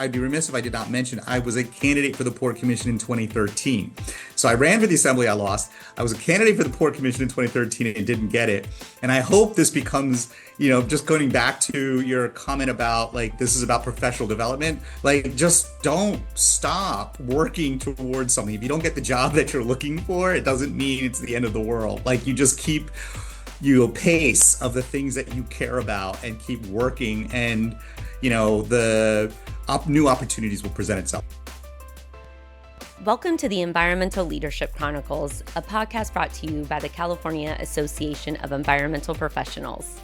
I'd be remiss if I did not mention I was a candidate for the Port Commission in 2013. So I ran for the Assembly, I lost. I was a candidate for the Port Commission in 2013 and didn't get it. And I hope this becomes, just going back to your comment about like this is about professional development, like just don't stop working towards something. If you don't get the job that you're looking for, it doesn't mean it's the end of the world. Like you just keep pace of the things that you care about and keep working, and the new opportunities will present itself. Welcome to the Environmental Leadership Chronicles, a podcast brought to you by the California Association of Environmental Professionals.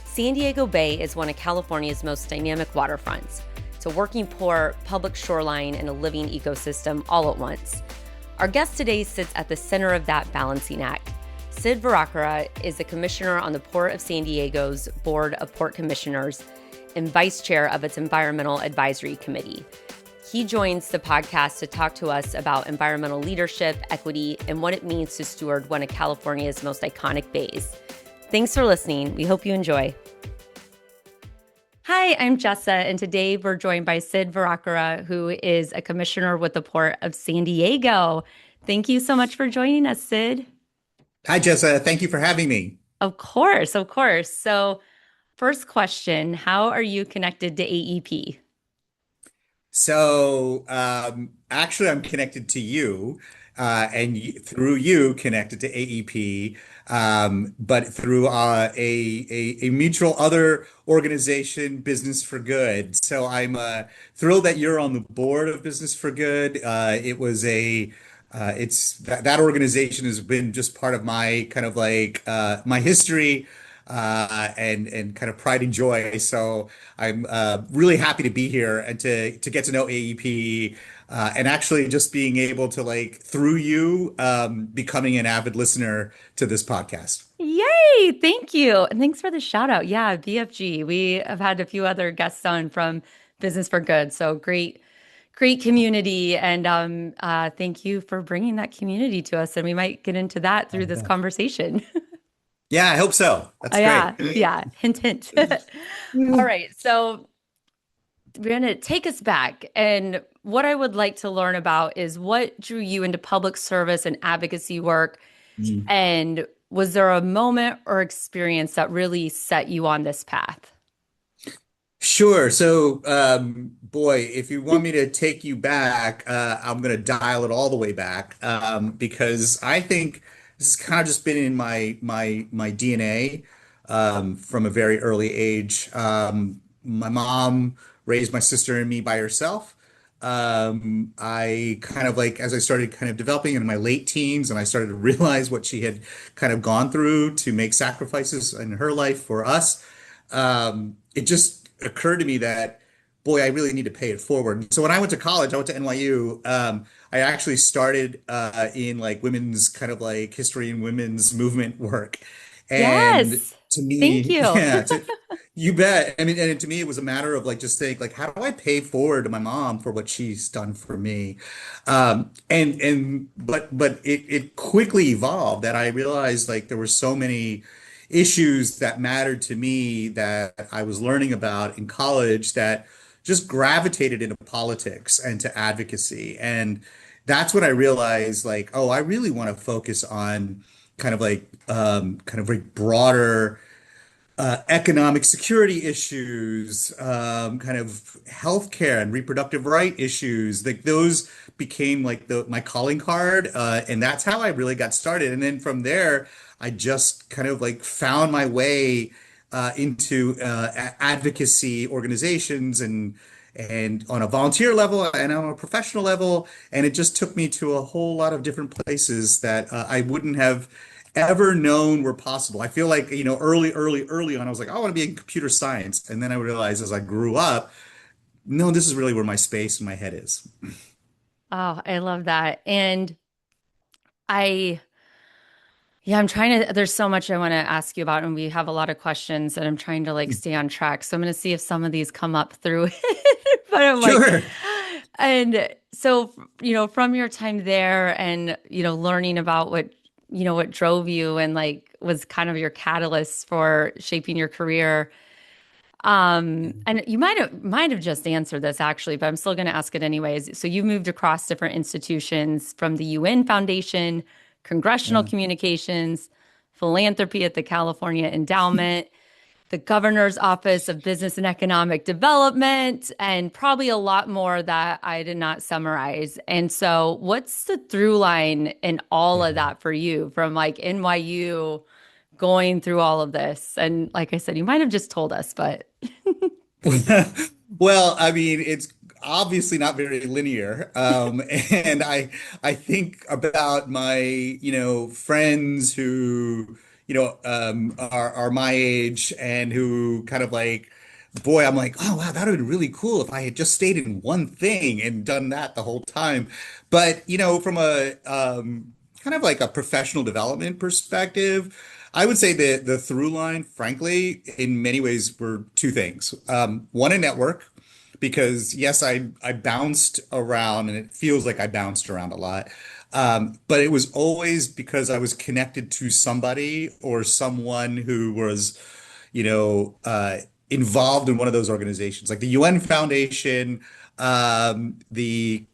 San Diego Bay is one of California's most dynamic waterfronts. It's a working port, public shoreline, and a living ecosystem all at once. Our guest today sits at the center of that balancing act. Sid Voorakkara is the commissioner on the Port of San Diego's Board of Port Commissioners and vice chair of its Environmental Advisory Committee. He joins the podcast to talk to us about environmental leadership, equity, and what it means to steward one of California's most iconic bays. Thanks for listening. We hope you enjoy. Hi, I'm Jessa, and today we're joined by Sid Voorakkara, who is a commissioner with the Port of San Diego. Thank you so much for joining us, Sid. Hi, Jessa. Thank you for having me. Of course, of course. So first question, how are you connected to AEP? So actually, I'm connected to you, and through you connected to AEP, but through a mutual other organization, Business for Good. So I'm thrilled that you're on the board of Business for Good. It's that organization has been just part of my kind of like my history and kind of pride and joy. So I'm really happy to be here and to get to know AEP and actually just being able to like through you becoming an avid listener to this podcast. Yay! Thank you. And thanks for the shout out. Yeah, BFG. We have had a few other guests on from Business for Good. So great community. And thank you for bringing that community to us. And we might get into that through this conversation. Yeah, I hope so. That's great. Yeah. Hint, hint. All right. So we're going to take us back. And what I would like to learn about is what drew you into public service and advocacy work. Mm. And was there a moment or experience that really set you on this path? Sure. So, boy, if you want me to take you back, I'm going to dial it all the way back because I think this has kind of just been in my DNA from a very early age. My mom raised my sister and me by herself. I kind of like, as I started kind of developing in my late teens and I started to realize what she had kind of gone through to make sacrifices in her life for us, it just occurred to me that, boy, I really need to pay it forward. So when I went to college, I went to NYU. I actually started in like women's kind of like history and women's movement work. And Yes. to me, Thank you. yeah, you bet. I mean, and to me, it was a matter of like just think like, how do I pay forward to my mom for what she's done for me? But it quickly evolved that I realized like there were so many issues that mattered to me that I was learning about in college that just gravitated into politics and to advocacy. And that's when I realized like, oh, I really want to focus on kind of like broader economic security issues, kind of healthcare and reproductive right issues. Like those became like my calling card, and that's how I really got started. And then from there, I just kind of like found my way into advocacy organizations and on a volunteer level and on a professional level, and it just took me to a whole lot of different places that I wouldn't have ever known were possible. I feel like, early on, I was like, I want to be in computer science. And then I realized as I grew up, no, this is really where my space and my head is. Oh, I love that. And I, I'm there's so much I want to ask you about, and we have a lot of questions, and I'm trying to like stay on track. So I'm going to see if some of these come up through it. But I'm like, Sure. and so, from your time there and, learning about what drove you and like was kind of your catalyst for shaping your career. And you might have just answered this actually, but I'm still going to ask it anyways. So you moved across different institutions from the UN Foundation, congressional Yeah. communications, philanthropy at the California Endowment, the Governor's Office of Business and Economic Development, and probably a lot more that I did not summarize. And so, what's the through line in all of Yeah. that for you from like NYU going through all of this? And like I said, you might have just told us, but Well, I mean, it's obviously not very linear. And I think about my, friends who, are my age and who kind of like, boy, I'm like, oh wow, that would have been really cool if I had just stayed in one thing and done that the whole time. But, from a kind of like a professional development perspective, I would say that the through line, frankly, in many ways were two things. One, a network, because yes, I bounced around and it feels like I bounced around a lot. But it was always because I was connected to somebody or someone who was, involved in one of those organizations, like the UN Foundation. The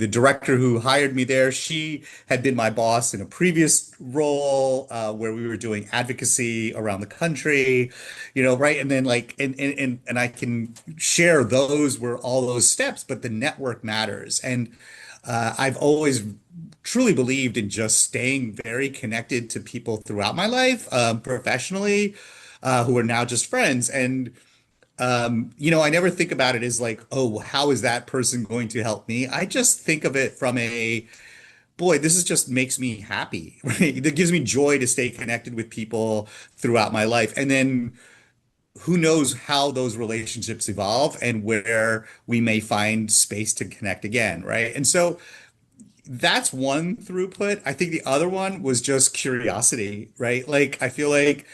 director who hired me there, she had been my boss in a previous role where we were doing advocacy around the country, right? And then like and I can share those were all those steps, but the network matters. And I've always truly believed in just staying very connected to people throughout my life, professionally, who are now just friends. And I never think about it as like, oh, how is that person going to help me? I just think of it from a, boy, this is just makes me happy, right? It gives me joy to stay connected with people throughout my life. And then who knows how those relationships evolve and where we may find space to connect again, right? And so that's one throughput. I think the other one was just curiosity, right? Like I feel like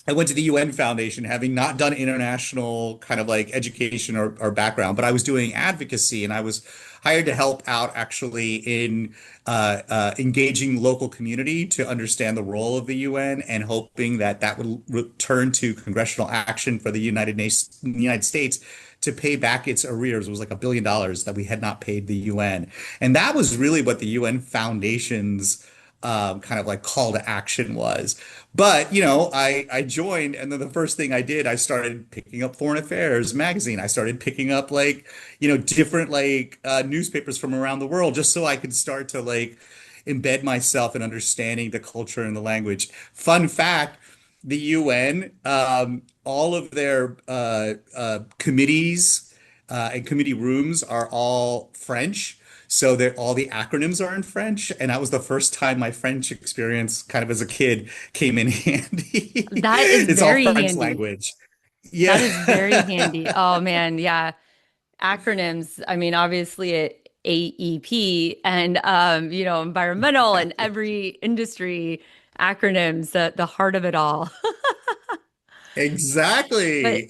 I went to the UN Foundation having not done international kind of like education or background, but I was doing advocacy and I was hired to help out actually in engaging local community to understand the role of the UN and hoping that that would return to congressional action for the United States to pay back its arrears. It was like $1 billion that we had not paid the UN. And that was really what the UN Foundation's kind of like call to action was. But, I joined, and then the first thing I did, I started picking up Foreign Affairs magazine. I started picking up like, different like newspapers from around the world just so I could start to like embed myself in understanding the culture and the language. Fun fact, the UN, all of their committees and committee rooms are all French. So all the acronyms are in French, and that was the first time my French experience, kind of as a kid, came in handy. that is It's all very French handy. language. That Yeah. is very handy. Oh man, yeah. Acronyms. I mean, obviously it AEP and environmental and every industry acronyms, the heart of it all. But Exactly.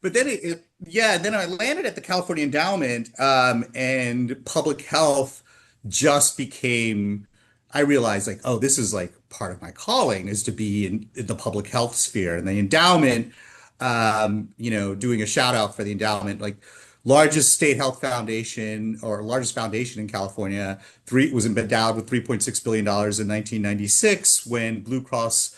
But then yeah, then I landed at the California Endowment, and public health just became, I realized like, oh, this is like part of my calling is to be in the public health sphere and the endowment, doing a shout out for the endowment, like largest state health foundation or largest foundation in California, was endowed with $3.6 billion in 1996 when Blue Cross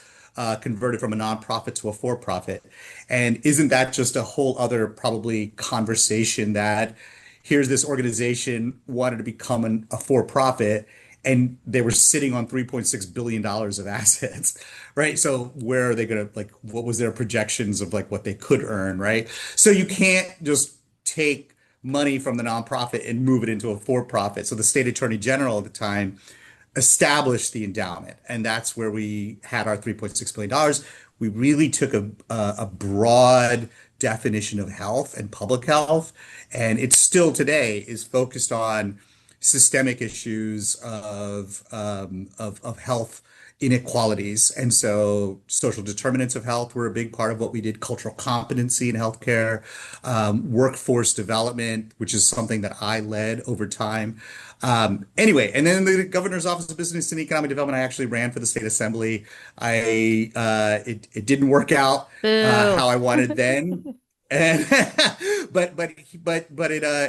converted from a nonprofit to a for-profit. And isn't that just a whole other probably conversation that here's this organization wanted to become a for-profit and they were sitting on $3.6 billion of assets, right? So where are they going to like, what was their projections of like what they could earn, right? So you can't just take money from the nonprofit and move it into a for-profit. So the state attorney general at the time established the endowment, and that's where we had our $3.6 billion. We really took a broad definition of health and public health, and it still today is focused on systemic issues of health inequalities. And so social determinants of health were a big part of what we did, cultural competency in healthcare, workforce development, which is something that I led over time. Anyway, and then the governor's office of business and economic development, I actually ran for the state assembly. It didn't work out Boo. how I wanted then. And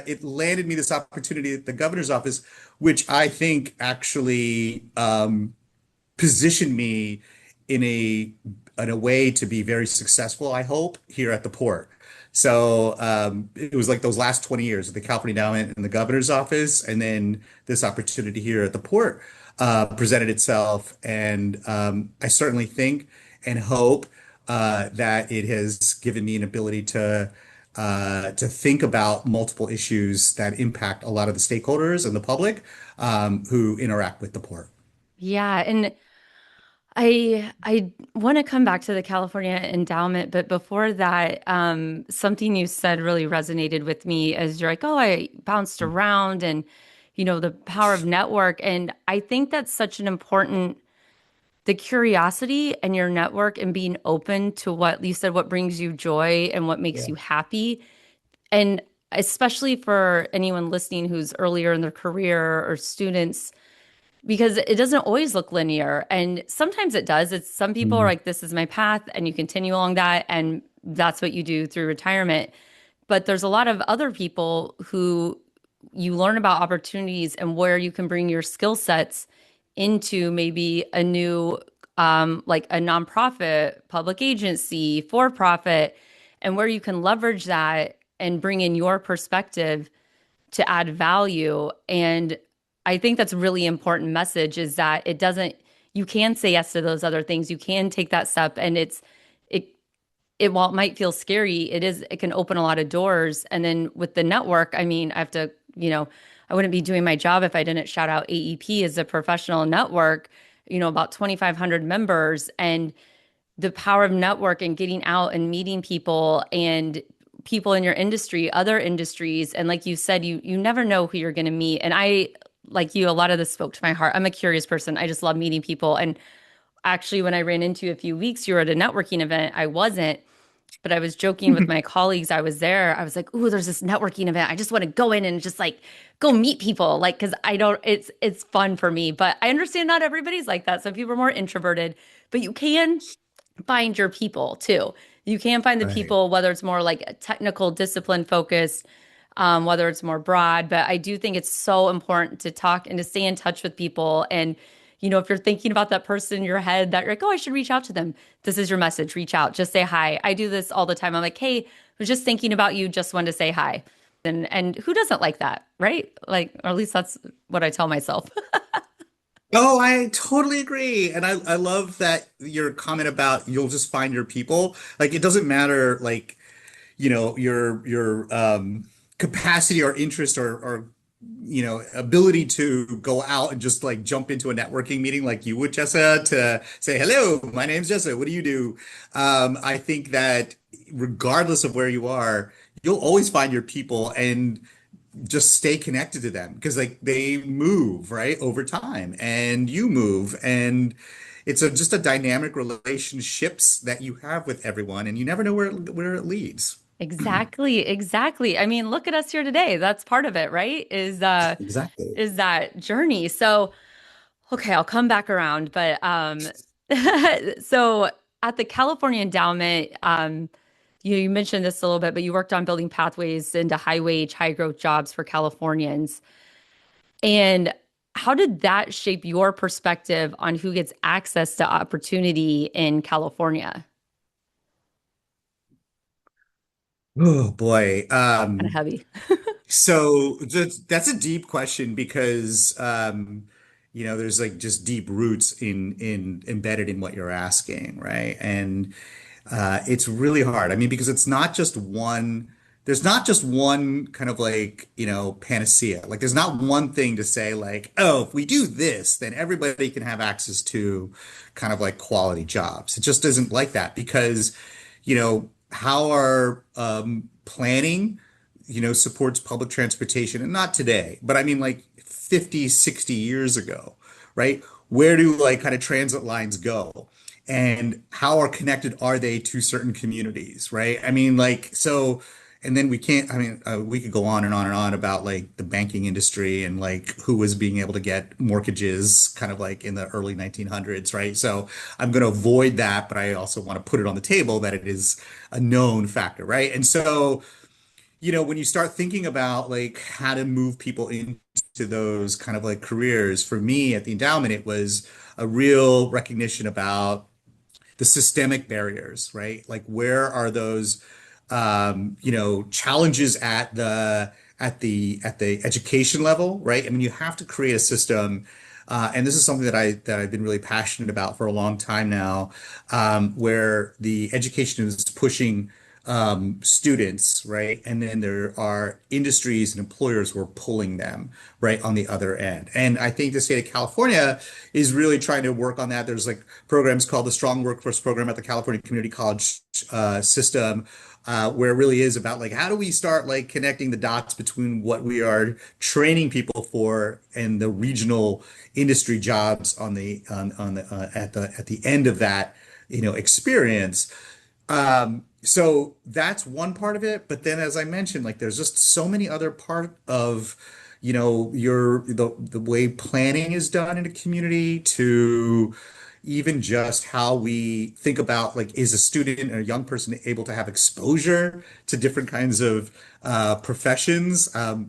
it landed me this opportunity at the governor's office, which I think actually positioned me in a way to be very successful, I hope, here at the port. So it was like those last 20 years of the California Endowment and the governor's office, and then this opportunity here at the port presented itself. And I certainly think and hope that it has given me an ability to think about multiple issues that impact a lot of the stakeholders and the public who interact with the port. Yeah, and I want to come back to the California endowment, but before that, something you said really resonated with me as you're like, oh, I bounced around and the power of network. And I think that's such an important the curiosity and your network and being open to what you said, what brings you joy and what makes Yeah. you happy. And especially for anyone listening who's earlier in their career or students, because it doesn't always look linear. And sometimes it does. It's some people are Mhm. like, this is my path, and you continue along that, and that's what you do through retirement. But there's a lot of other people who you learn about opportunities and where you can bring your skill sets into maybe a new, like a nonprofit, public agency, for profit, and where you can leverage that and bring in your perspective to add value. And I think that's a really important message is that it doesn't, you can say yes to those other things. You can take that step and it, while it might feel scary, it can open a lot of doors. And then with the network, I mean, I have to, I wouldn't be doing my job if I didn't shout out AEP as a professional network, about 2,500 members and the power of network and getting out and meeting people and people in your industry, other industries. And like you said, you never know who you're going to meet. And I, like you, a lot of this spoke to my heart. I'm a curious person. I just love meeting people. And actually, when I ran into you a few weeks, you were at a networking event. I wasn't, but I was joking with my colleagues. I was there. I was like, "Ooh, there's this networking event. I just want to go in and just like go meet people." Like, because I don't. It's fun for me, but I understand not everybody's like that. Some people are more introverted, but you can find your people too. You can find the Right. people, whether it's more like a technical discipline focused, whether it's more broad. But I do think it's so important to talk and to stay in touch with people. And, if you're thinking about that person in your head that you're like, oh, I should reach out to them. This is your message. Reach out. Just say hi. I do this all the time. I'm like, hey, I was just thinking about you. Just wanted to say hi. And who doesn't like that, right? Like, or at least that's what I tell myself. Oh, I totally agree. And I love that your comment about you'll just find your people. Like it doesn't matter like, your capacity or interest or ability to go out and just like jump into a networking meeting like you would, Jessa, to say, hello, my name's Jessa. What do you do? I think that regardless of where you are, you'll always find your people and just stay connected to them because like they move right over time and you move and it's just a dynamic relationships that you have with everyone and you never know where it leads. Exactly, exactly. I mean, look at us here today. That's part of it, right? Exactly. Is that journey. So, okay, I'll come back around, but so at the California Endowment, you mentioned this a little bit, but you worked on building pathways into high wage, high growth jobs for Californians. And how did that shape your perspective on who gets access to opportunity in California? Oh boy. Kind of heavy. So that's a deep question because there's like just deep roots in embedded in what you're asking, right? And it's really hard. I mean, because there's not just one kind of like, panacea. Like there's not one thing to say like, oh, if we do this, then everybody can have access to kind of like quality jobs. It just isn't like that because, how our planning supports public transportation and not today, but I mean like 50, 60 years ago, right? where do like kind of transit lines go? And how are connected are they to certain communities, right? I mean, like, so, and then we can't, I mean, we could go on and on and on about like the banking industry and like who was being able to get mortgages kind of like in the early 1900s, right? So I'm going to avoid that, but I also want to put it on the table that it is a known factor, right? And so, when you start thinking about like how to move people into those kind of like careers, for me at the endowment, it was a real recognition about the systemic barriers, right? Like where are those challenges at the education level, right? I mean, you have to create a system, and this is something that I've been really passionate about for a long time now, where the education is pushing students, right? And then there are industries and employers who are pulling them right on the other end. And I think the state of California is really trying to work on that. There's like programs called the Strong Workforce Program at the California Community College system, where it really is about like how do we start like connecting the dots between what we are training people for and the regional industry jobs on the at the end of that experience. So that's one part of it. But then, as I mentioned, like there's just so many other part of, the way planning is done in a community to even just how we think about like, is a student or a young person able to have exposure to different kinds of professions?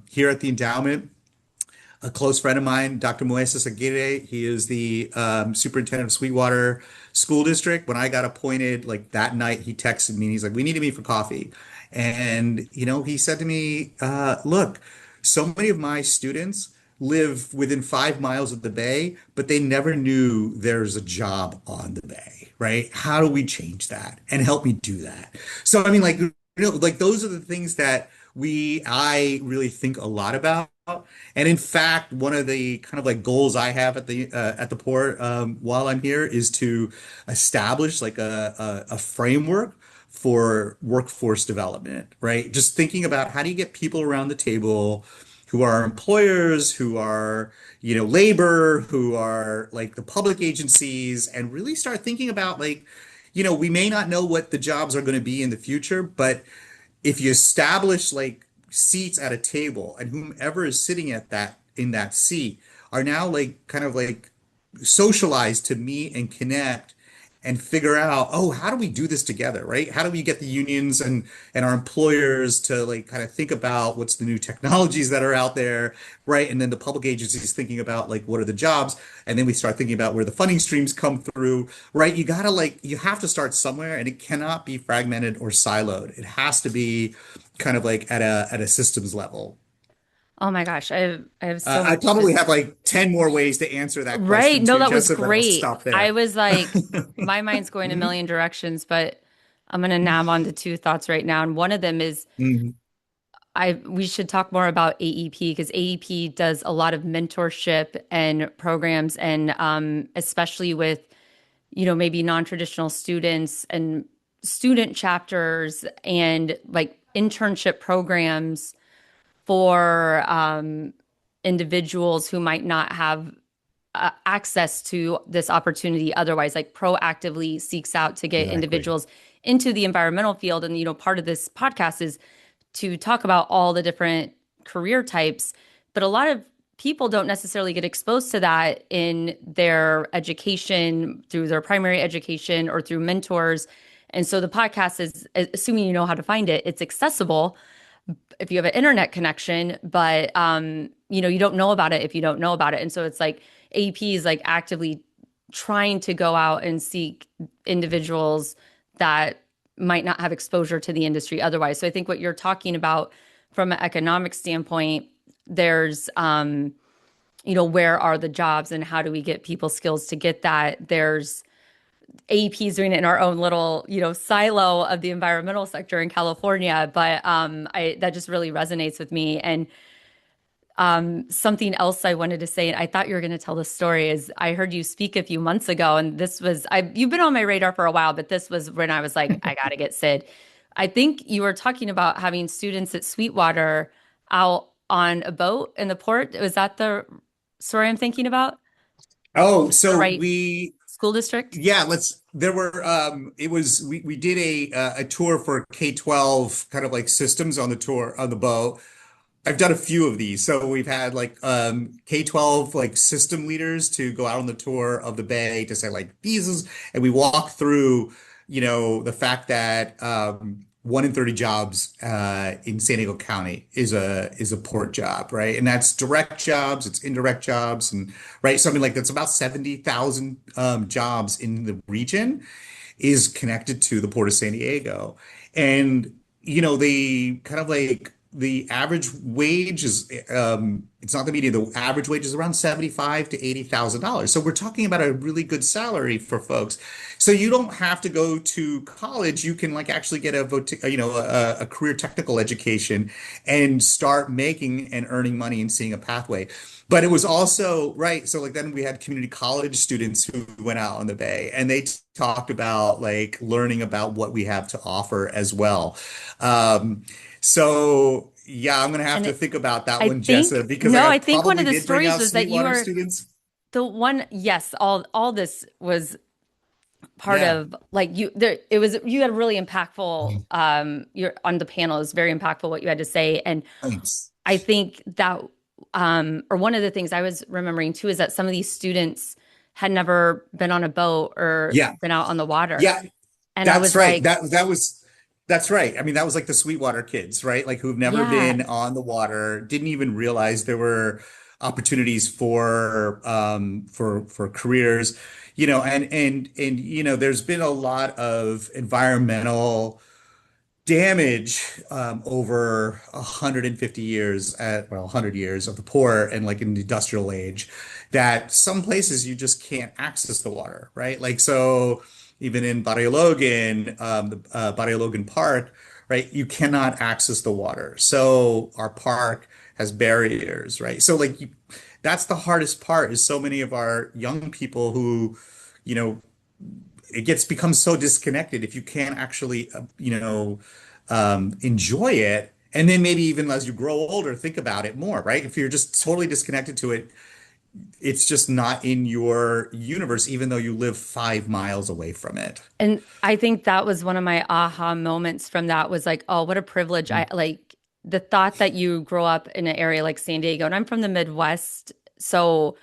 Here at the endowment, a close friend of mine, Dr. Moises Aguirre. He is the superintendent of Sweetwater School District. When I got appointed, like that night, he texted me and he's like, "We need to meet for coffee." And he said to me, "Look, so many of my students live within 5 miles of the bay, but they never knew there's a job on the bay, right? How do we change that? And help me do that." So I mean, like those are the things that I really think a lot about. And in fact, one of the kind of like goals I have at the port while I'm here is to establish like a framework for workforce development, right? Just thinking about how do you get people around the table who are employers, who are, labor, who are like the public agencies, and really start thinking about like, we may not know what the jobs are going to be in the future, but if you establish like seats at a table and whomever is sitting at that in that seat are now like kind of like socialized to meet and connect and figure out, oh, how do we do this together, right? How do we get the unions and our employers to like kind of think about what's the new technologies that are out there, right? And then the public agencies thinking about like what are the jobs, and then we start thinking about where the funding streams come through, right? You have to start somewhere, and it cannot be fragmented or siloed. It has to be kind of like at a systems level. Oh my gosh, I have so I much to probably have like 10 more ways to answer that Right. question No, too, that was Jessica, but I'll great. stop I there. was like, my mind's going a million directions, but I'm gonna nab onto two thoughts right now. And one of them is Mhm. we should talk more about AEP because AEP does a lot of mentorship and programs and especially with, maybe non-traditional students and student chapters and like internship programs for individuals who might not have access to this opportunity otherwise, like proactively seeks out to get Exactly. individuals into the environmental field. And, part of this podcast is to talk about all the different career types, but a lot of people don't necessarily get exposed to that in their education through their primary education or through mentors. And so the podcast is assuming you know how to find it, it's accessible if you have an internet connection, but you don't know about it if you don't know about it. And so it's like AP is like actively trying to go out and seek individuals that might not have exposure to the industry otherwise. So I think what you're talking about from an economic standpoint, there's where are the jobs and how do we get people skills to get that? There's AEP is doing it in our own little, silo of the environmental sector in California. But I that just really resonates with me. And something else I wanted to say, and I thought you were going to tell the story, is I heard you speak a few months ago, and you've been on my radar for a while, but this was when I was like, I got to get Sid. I think you were talking about having students at Sweetwater out on a boat in the port. Was that the story I'm thinking about? Oh, The so right school district? yeah, there were, we did a tour for K-12 kind of like systems on the tour on the boat. I've done a few of these. So we've had like K-12 like system leaders to go out on the tour of the Bay to say like and we walk through, the fact that 1 in 30 jobs in San Diego County is a port job, right? And that's direct jobs, it's indirect jobs, and right, something like that's about 70,000 jobs in the region is connected to the Port of San Diego. And, they kind of like the average wage is it's not the median, the average wage is around 75 to $80,000. So we're talking about a really good salary for folks. So you don't have to go to college. You can like actually get a career technical education and start making and earning money and seeing a pathway. But it was also, right. So like then we had community college students who went out on the Bay and they talked about like learning about what we have to offer as well. So yeah, I'm gonna have And to it, think about that I one, Jessa, think, because like no, I I think one probably of the did bring stories out was that you Sweetwater are students. the one, yes, all this was part Yeah. of like you there it was you had a really impactful you're on the panel. It was very impactful what you had to say. And Thanks. I think that or one of the things I was remembering too is that some of these students had never been on a boat or Yeah. been out on the water. Yeah. And I That's was right. like, That's right. I mean, that was like the Sweetwater kids, right? Like who've never yeah. been on the water, didn't even realize there were opportunities for careers, and there's been a lot of environmental damage over 150 years well, 100 years of the port and like in the industrial age that some places you just can't access the water, right? Like so even in Barrio Logan, the Barrio Logan Park, right? You cannot access the water. So our park has barriers, right? So like that's the hardest part is so many of our young people who, you know, it gets becomes so disconnected if you can't actually enjoy it, and then maybe even as you grow older think about it more, right? If you're just totally disconnected to it, it's just not in your universe even though you live 5 miles away from it. And I think that was one of my aha moments from that was like, oh, what a privilege. I like the thought that you grow up in an area like San Diego, and I'm from the Midwest. So,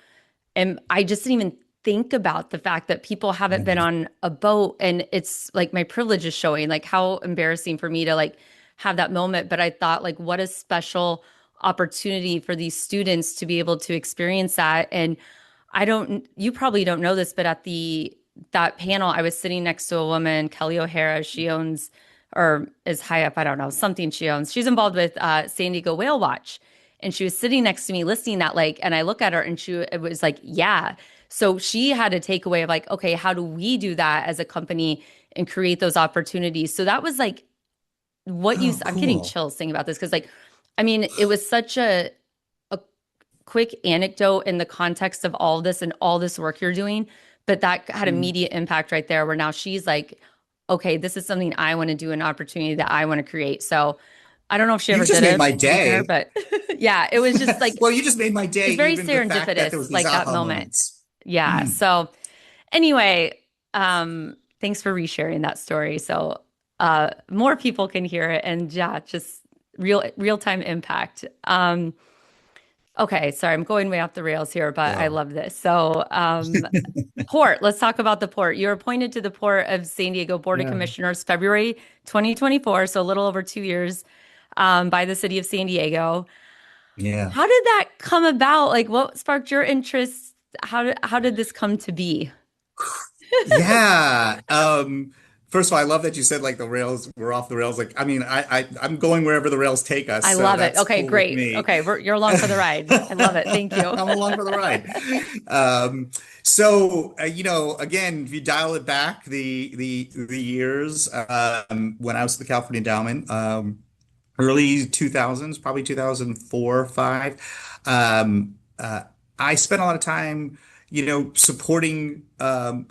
and I just didn't even think about the fact that people haven't been on a boat. And it's like my privilege is showing, like how embarrassing for me to like have that moment. But I thought, like, what a special opportunity for these students to be able to experience that. And you probably don't know this, but at that panel, I was sitting next to a woman, Kelly O'Hara. She owns or is high up, I don't know, something she owns. She's involved with San Diego Whale Watch. And she was sitting next to me listening that like, and I look at her and it was like, yeah. So she had a takeaway of like, okay, how do we do that as a company and create those opportunities? So that was like Oh, I'm getting cool. chills thinking about this because like, I mean, it was such a quick anecdote in the context of all this and all this work you're doing, but that had Mm. immediate impact right there where now she's like, okay, this is something I want to do, an opportunity that I want to create. So I don't know if she You ever just did made it, my to be fair, day. but yeah, it was just like, Well, you just made my day, it's very even the fact that there serendipitous, was these like that aha moment. moments. Yeah. Mm. So anyway, thanks for resharing that story. So more people can hear it and yeah, just real time impact. Okay, sorry, I'm going way off the rails here, but I Go. love this. So, port, let's talk about the port. You're appointed to the Port of San Diego Board of Yeah. Commissioners February 2024, so a little over 2 years, by the city of San Diego. Yeah. How did that come about? Like, what sparked your interest? How did this come to be? Yeah. First of all, I love that you said like the rails were off the rails. Like, I mean, I'm going wherever the rails take us, I so love it. that's Okay, cool with great. me. Okay, you're along for the ride. I love it. Thank you. I'm along for the ride. Um, so again, if you dial it back, the years when I was at the California Endowment, early 2000s, probably 2004, five. I spent a lot of time, supporting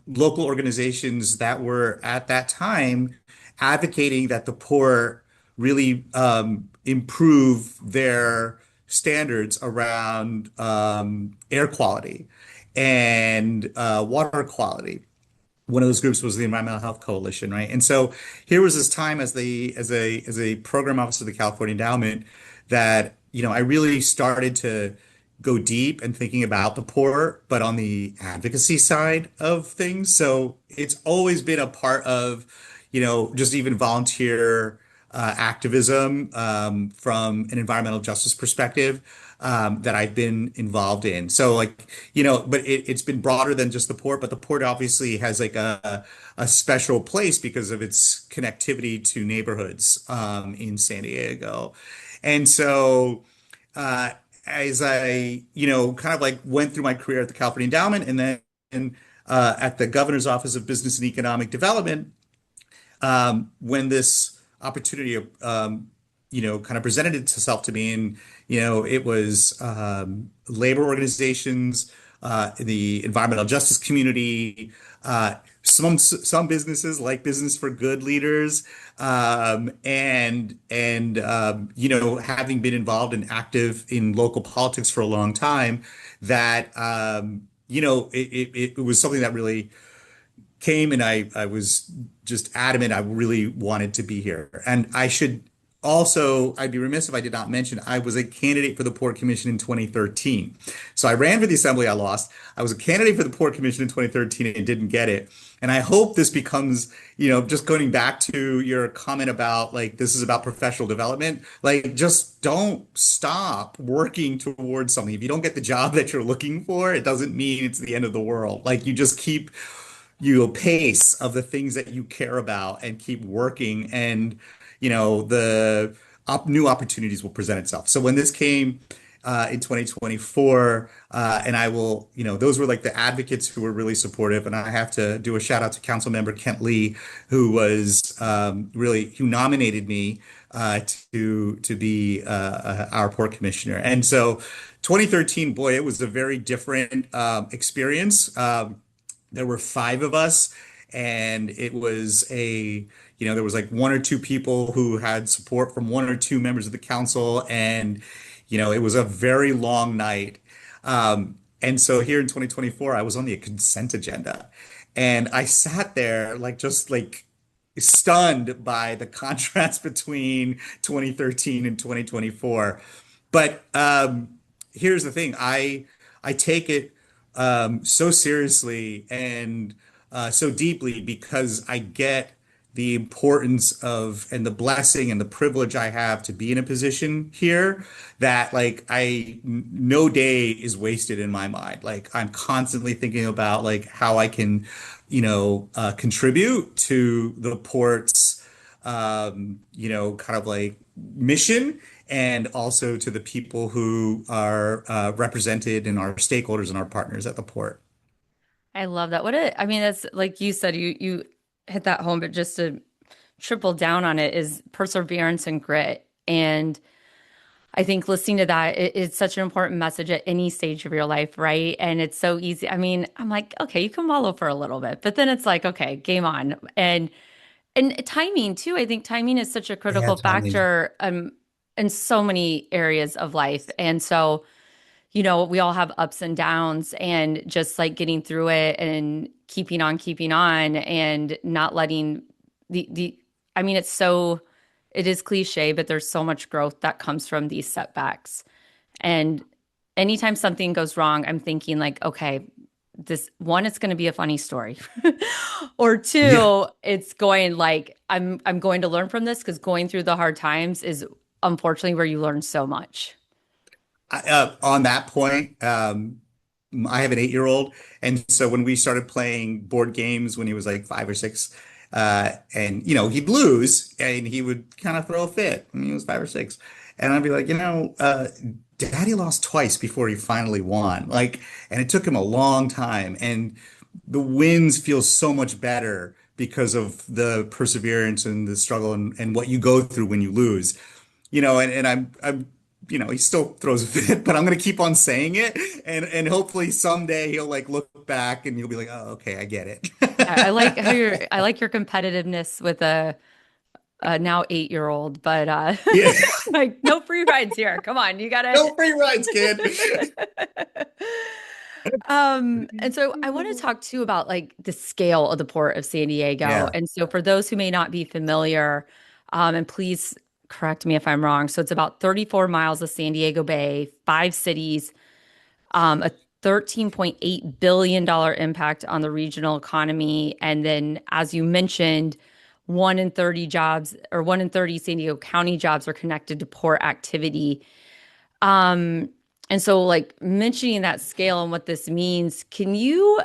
local organizations that were at that time advocating that the poor really improve their standards around air quality. and water quality. One of those groups was the Environmental Health Coalition, right? And so here was this time as a program officer of the California Endowment that, I really started to go deep and thinking about the poor, but on the advocacy side of things. So it's always been a part of, just even volunteer activism from an environmental justice perspective that I've been involved in. So like, but it's been broader than just the port, but the port obviously has like a special place because of its connectivity to neighborhoods in San Diego. And so as I, kind of like went through my career at the California Endowment and then at the Governor's Office of Business and Economic Development, when this opportunity, kind of presented itself to me, and it was labor organizations, the environmental justice community, some businesses like Business for Good leaders, and having been involved and active in local politics for a long time, that it was something that really came, and I was just adamant I really wanted to be here. And I'd be remiss if I did not mention, I was a candidate for the Port Commission in 2013. So I ran for the assembly, I lost. I was a candidate for the Port Commission in 2013 and didn't get it. And I hope this becomes, just going back to your comment about like, this is about professional development, like just don't stop working towards something. If you don't get the job that you're looking for, it doesn't mean it's the end of the world. Like you just keep pace of the things that you care about and keep working, and the new opportunities will present itself. So when this came in 2024, and I will, those were like the advocates who were really supportive. And I have to do a shout out to Council Member Kent Lee, who was who nominated me to be our port commissioner. And so 2013, boy, it was a very different experience. There were five of us, and it was there was like one or two people who had support from one or two members of the council, and it was a very long night. And so here in 2024, I was on the consent agenda, and I sat there like just like stunned by the contrast between 2013 and 2024. But here's the thing, I take it so seriously and so deeply because I get the importance of and the blessing and the privilege I have to be in a position here that like no day is wasted in my mind. Like I'm constantly thinking about like how I can, contribute to the port's, kind of like mission, and also to the people who are represented and our stakeholders and our partners at the port. I love that. I mean, that's like you said, you hit that home, but just to triple down on it is perseverance and grit. And I think listening to that, it's such an important message at any stage of your life, right? And it's so easy. I mean, I'm like, okay, you can wallow for a little bit, but then it's like, okay, game on. And timing too. I think timing is such a Yeah, critical timing. factor in so many areas of life. And so we all have ups and downs, and just like getting through it and keeping on and not letting the I mean, it is cliche, but there's so much growth that comes from these setbacks. And anytime something goes wrong, I'm thinking like, okay, this one, it's going to be a funny story. Or Yeah. two, it's going like I'm going to learn from this, because going through the hard times is unfortunately where you learn so much. On that point, I have an 8-year-old, and so when we started playing board games when he was like 5 or 6, and he'd lose and he would kind of throw a fit when he was 5 or 6, and I'd be like, Daddy lost twice before he finally won, like, and it took him a long time, and the wins feel so much better because of the perseverance and the struggle and what you go through when you lose. And I'm he still throws a fit, but I'm gonna keep on saying it, and hopefully someday he'll like look back and he'll be like, oh, okay, I get I like how it. I like your competitiveness with a now 8-year-old, but Yeah, like no free rides here. Come on, you gotta. no free rides, kid. And so I want to talk too about like the scale of the port of San Diego. Yeah. And so for those who may not be familiar, and please correct me if I'm wrong. So it's about 34 miles of San Diego Bay, five cities, a $13.8 billion impact on the regional economy. And then, as you mentioned, 1 in 30 jobs or 1 in 30 San Diego County jobs are connected to port activity. Um, and so, like mentioning that scale and what this means, can you,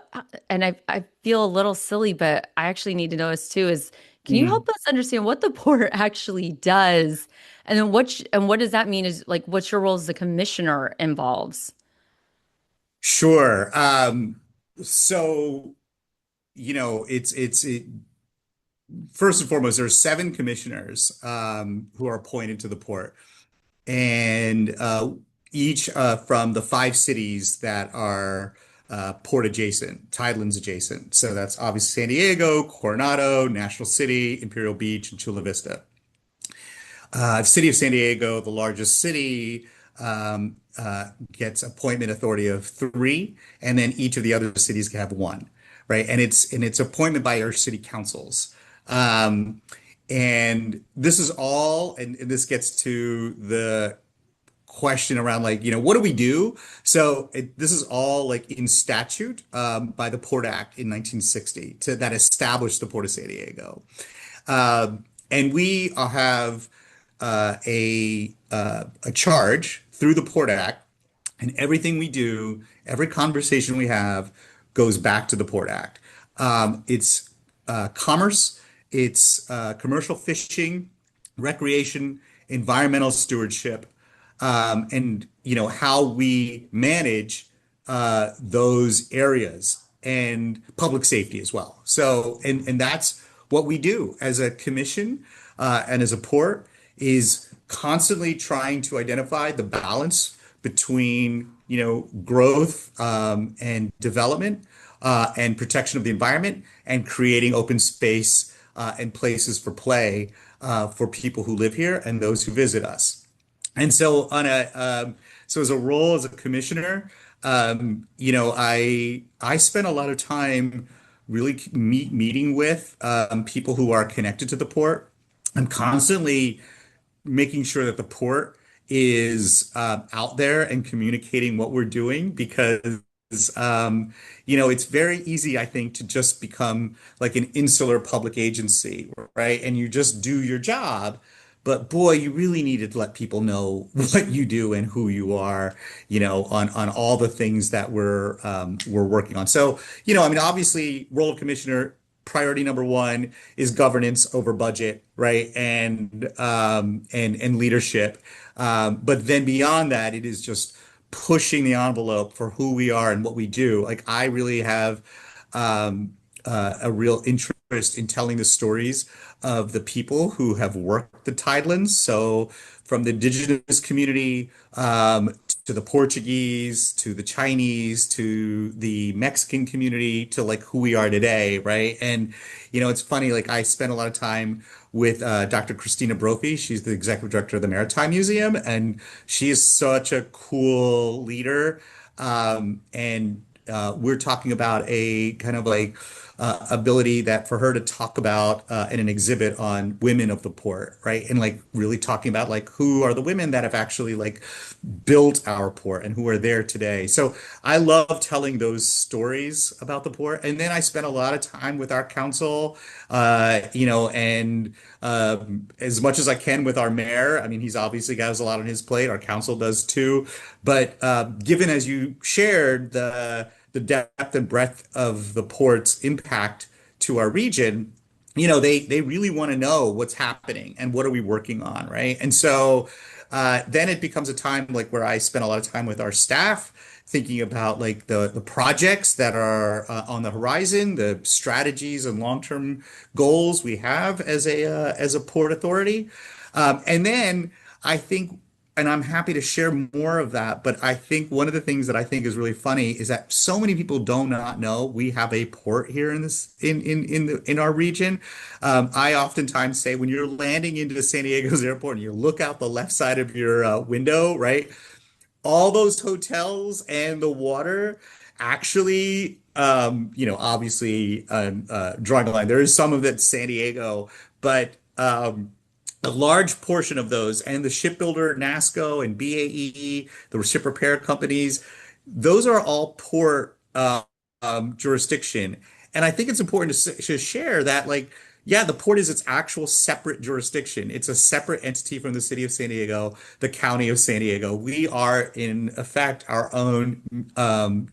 and I feel a little silly, but I actually need to know this too, is can you help Mm. us understand what the port actually does? And then and what does that mean is like what's your role as the commissioner involves? Sure. So, first and foremost, there's seven commissioners who are appointed to the port, and each from the five cities that are port adjacent, Tidelands adjacent. So that's obviously San Diego, Coronado, National City, Imperial Beach, and Chula Vista. City of San Diego, the largest city, gets appointment authority of three, and then each of the other cities can have one, right? And it's appointment by our city councils. Um, and this is all, and this gets to the question around like, what do we do? So this is all like in statute by the Port Act in 1960 that established the Port of San Diego. And we have a charge through the Port Act, and everything we do, every conversation we have, goes back to the Port Act. It's commerce, it's commercial fishing, recreation, environmental stewardship, and how we manage those areas and public safety as well. So, and that's what we do as a commission and as a port is constantly trying to identify the balance between growth and development and protection of the environment and creating open space and places for play for people who live here and those who visit us. And so so as a role as a commissioner, I spent a lot of time really meeting with people who are connected to the port. I'm constantly making sure that the port is out there and communicating what we're doing because it's very easy, I think, to just become like an insular public agency, right? And you just do your job. But boy, you really need to let people know what you do and who you are, on all the things that we're working on. So, I mean, obviously, role of commissioner, priority number one is governance over budget, right? And leadership. But then beyond that, it is just pushing the envelope for who we are and what we do. Like I really have a real interest in telling the stories of the people who have worked the tidelands. So from the indigenous community to the Portuguese, to the Chinese, to the Mexican community, to like who we are today, right? And it's funny, like I spent a lot of time with Dr. Christina Brophy. She's the executive director of the Maritime Museum, and she is such a cool leader. And we're talking about a kind of like ability that for her to talk about in an exhibit on women of the port, right? And like really talking about like who are the women that have actually like built our port and who are there today. So I love telling those stories about the port. And then I spent a lot of time with our council, and as much as I can with our mayor. I mean, he's obviously got a lot on his plate. Our council does too. But given as you shared the depth and breadth of the port's impact to our region, they really want to know what's happening and what are we working on, right? And so then it becomes a time like where I spend a lot of time with our staff thinking about like the projects that are on the horizon, the strategies and long-term goals we have as a port authority. And then I think, and I'm happy to share more of that, but I think one of the things that I think is really funny is that so many people do not know we have a port here in this in our region. I oftentimes say when you're landing into San Diego's airport and you look out the left side of your window, right? All those hotels and the water actually, obviously, drawing a line. There is some of that San Diego, but a large portion of those, and the shipbuilder NASCO and BAE, the ship repair companies, those are all port jurisdiction. And I think it's important to share that, like, yeah, the port is its actual separate jurisdiction. It's a separate entity from the city of San Diego, the county of San Diego. We are, in effect, our own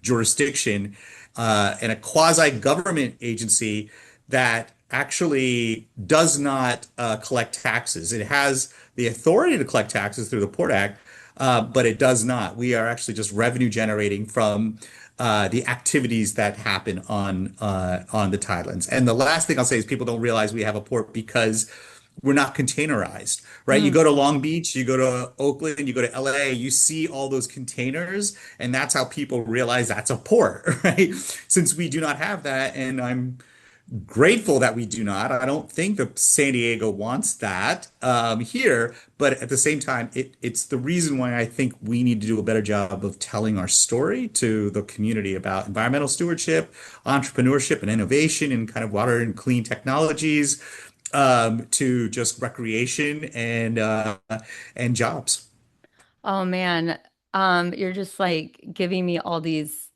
jurisdiction and a quasi-government agency that actually does not collect taxes. It has the authority to collect taxes through the Port Act, but it does not. We are actually just revenue generating from the activities that happen on the tidelands. And the last thing I'll say is people don't realize we have a port because we're not containerized, right? You Mm. go to Long Beach, you go to Oakland, you go to LA, you see all those containers, and that's how people realize that's a port, right? Since we do not have that, and I'm grateful that we do not. I don't think that San Diego wants that here, but at the same time, it's the reason why I think we need to do a better job of telling our story to the community about environmental stewardship, entrepreneurship, and innovation in kind of water and clean technologies, to just recreation and jobs. Oh man, you're just like giving me all these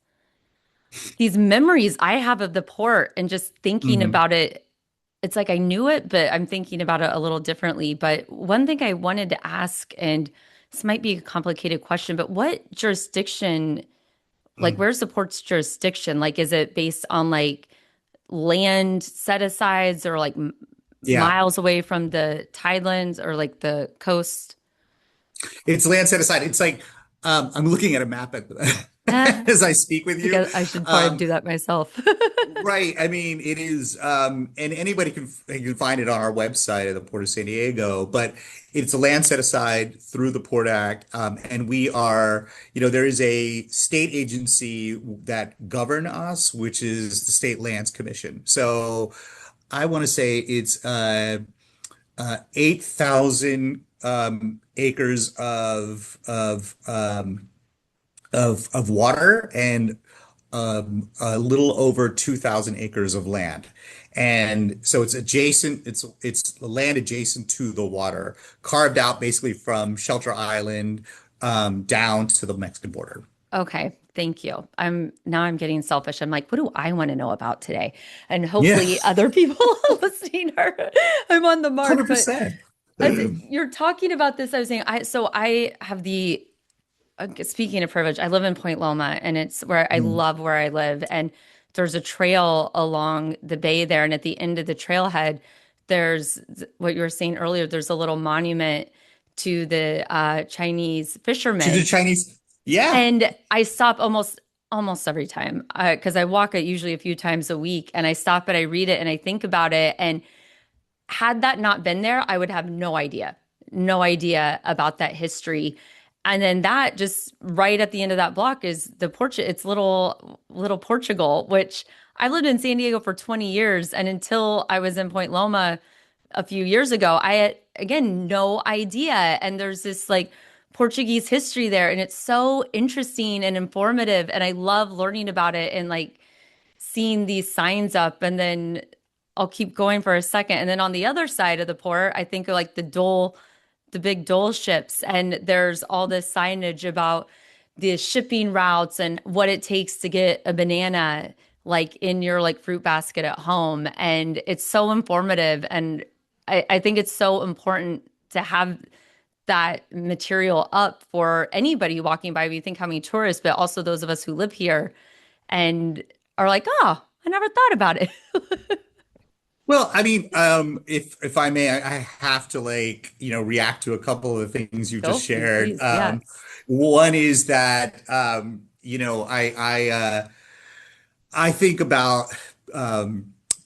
memories I have of the port and just thinking Mhm. about it. It's like I knew it, but I'm thinking about it a little differently. But one thing I wanted to ask, and this might be a complicated question, but what jurisdiction, like Mm. where's the port's jurisdiction? Like, is it based on like land set asides or like Yeah. miles away from the tidelands or like the coast? It's land set aside. It's like I'm looking at a map Eh, as I speak with I you. guess I should probably Um, do that myself. right. I mean, it is, and anybody can find it on our website at the Port of San Diego. But it's a land set aside through the Port Act, and we are, there is a state agency that govern us, which is the State Lands Commission. So I want to say it's 8,000 acres of water and a little over 2,000 acres of land. And so it's adjacent, it's land adjacent to the water, carved out basically from Shelter Island down to the Mexican border. Okay, thank you. I'm getting selfish. I'm like, what do I want to know about today? And Yeah, hopefully other people listening are I'm on the mark. But 100%. as you're talking about this, I was saying I have the speaking of privilege, I live in Point Loma and it's where I Mm. love where I live. And there's a trail along the bay there. And at the end of the trailhead, there's what you were saying earlier, there's a little monument to the Chinese To the fishermen. Chinese. Yeah. And I stop almost every time because I walk it usually a few times a week and I stop and I read it and I think about it. And had that not been there, I would have no idea about that history. And then that just right at the end of that block is the it's little Portugal, which I lived in San Diego for 20 years. And until I was in Point Loma a few years ago, I had, again, no idea. And there's this like Portuguese history there. And it's so interesting and informative. And I love learning about it and like seeing these signs up. And then I'll keep going for a second. And then on the other side of the port, I think of like the big dole ships. And there's all this signage about the shipping routes and what it takes to get a banana like in your like fruit basket at home. And it's so informative. And I think it's so important to have that material up for anybody walking by. We think how many tourists, but also those of us who live here and are like, oh, I never thought about it. Well, I mean, if I may, I have to like, react to a couple of the things you Go, just shared. please. Yes. One is that I think about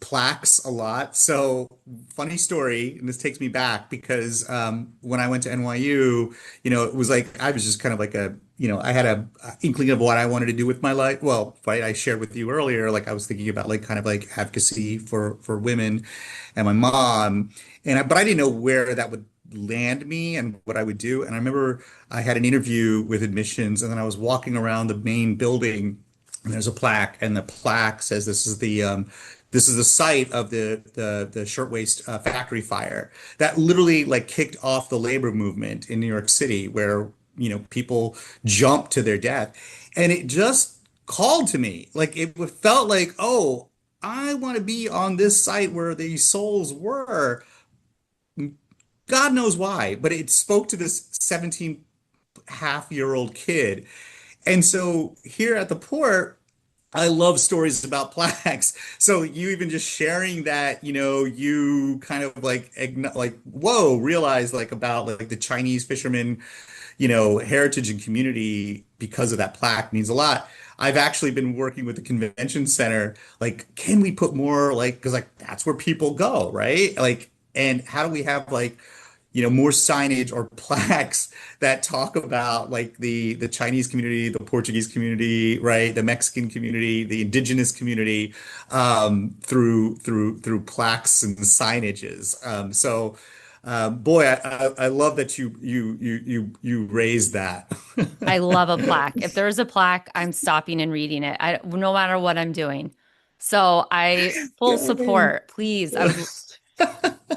plaques a lot. So funny story, and this takes me back because when I went to NYU, it was like I was just kind of like I had a inkling of what I wanted to do with my life. Well, right, I shared with you earlier, like I was thinking about like kind of like advocacy for women and my mom, but I didn't know where that would land me and what I would do. And I remember I had an interview with admissions, and then I was walking around the main building And there's a plaque, and the plaque says this is the site of the shirtwaist factory fire that literally like kicked off the labor movement in New York City, where people jumped to their death, and it just called to me like it felt like, oh, I want to be on this site where these souls were. God knows why, but it spoke to this 17-half-year-old kid. And so here at the port, I love stories about plaques. So you even just sharing that, you kind of like whoa, realize like about like the Chinese fishermen, heritage and community because of that plaque means a lot. I've actually been working with the convention center. Like, can we put more like, because like that's where people go, right? Like, and how do we have like more signage or plaques that talk about like the Chinese community, the Portuguese community, right, the Mexican community, the indigenous community, through plaques and signages. Boy, I love that you raised that. I love a plaque. If there's a plaque, I'm stopping and reading it. No matter what I'm doing. So I full Yay. support. Please, I would,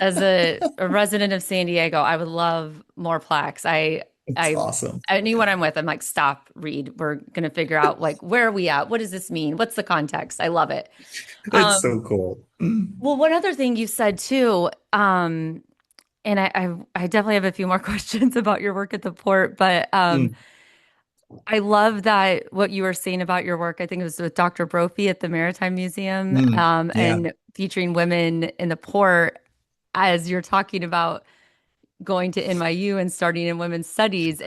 as a resident of San Diego, I would love more plaques. It's I, awesome. anyone I'm with, I'm like, stop, read. We're gonna figure out like where are we at? What does this mean? What's the context? I love it. It's Um, so cool. well, one other thing you said too, and I definitely have a few more questions about your work at the port, but Mm, I love that what you were saying about your work. I think it was with Dr. Brophy at the Maritime Museum, yeah. and featuring women in the port as you're talking about going to NYU and starting in women's studies.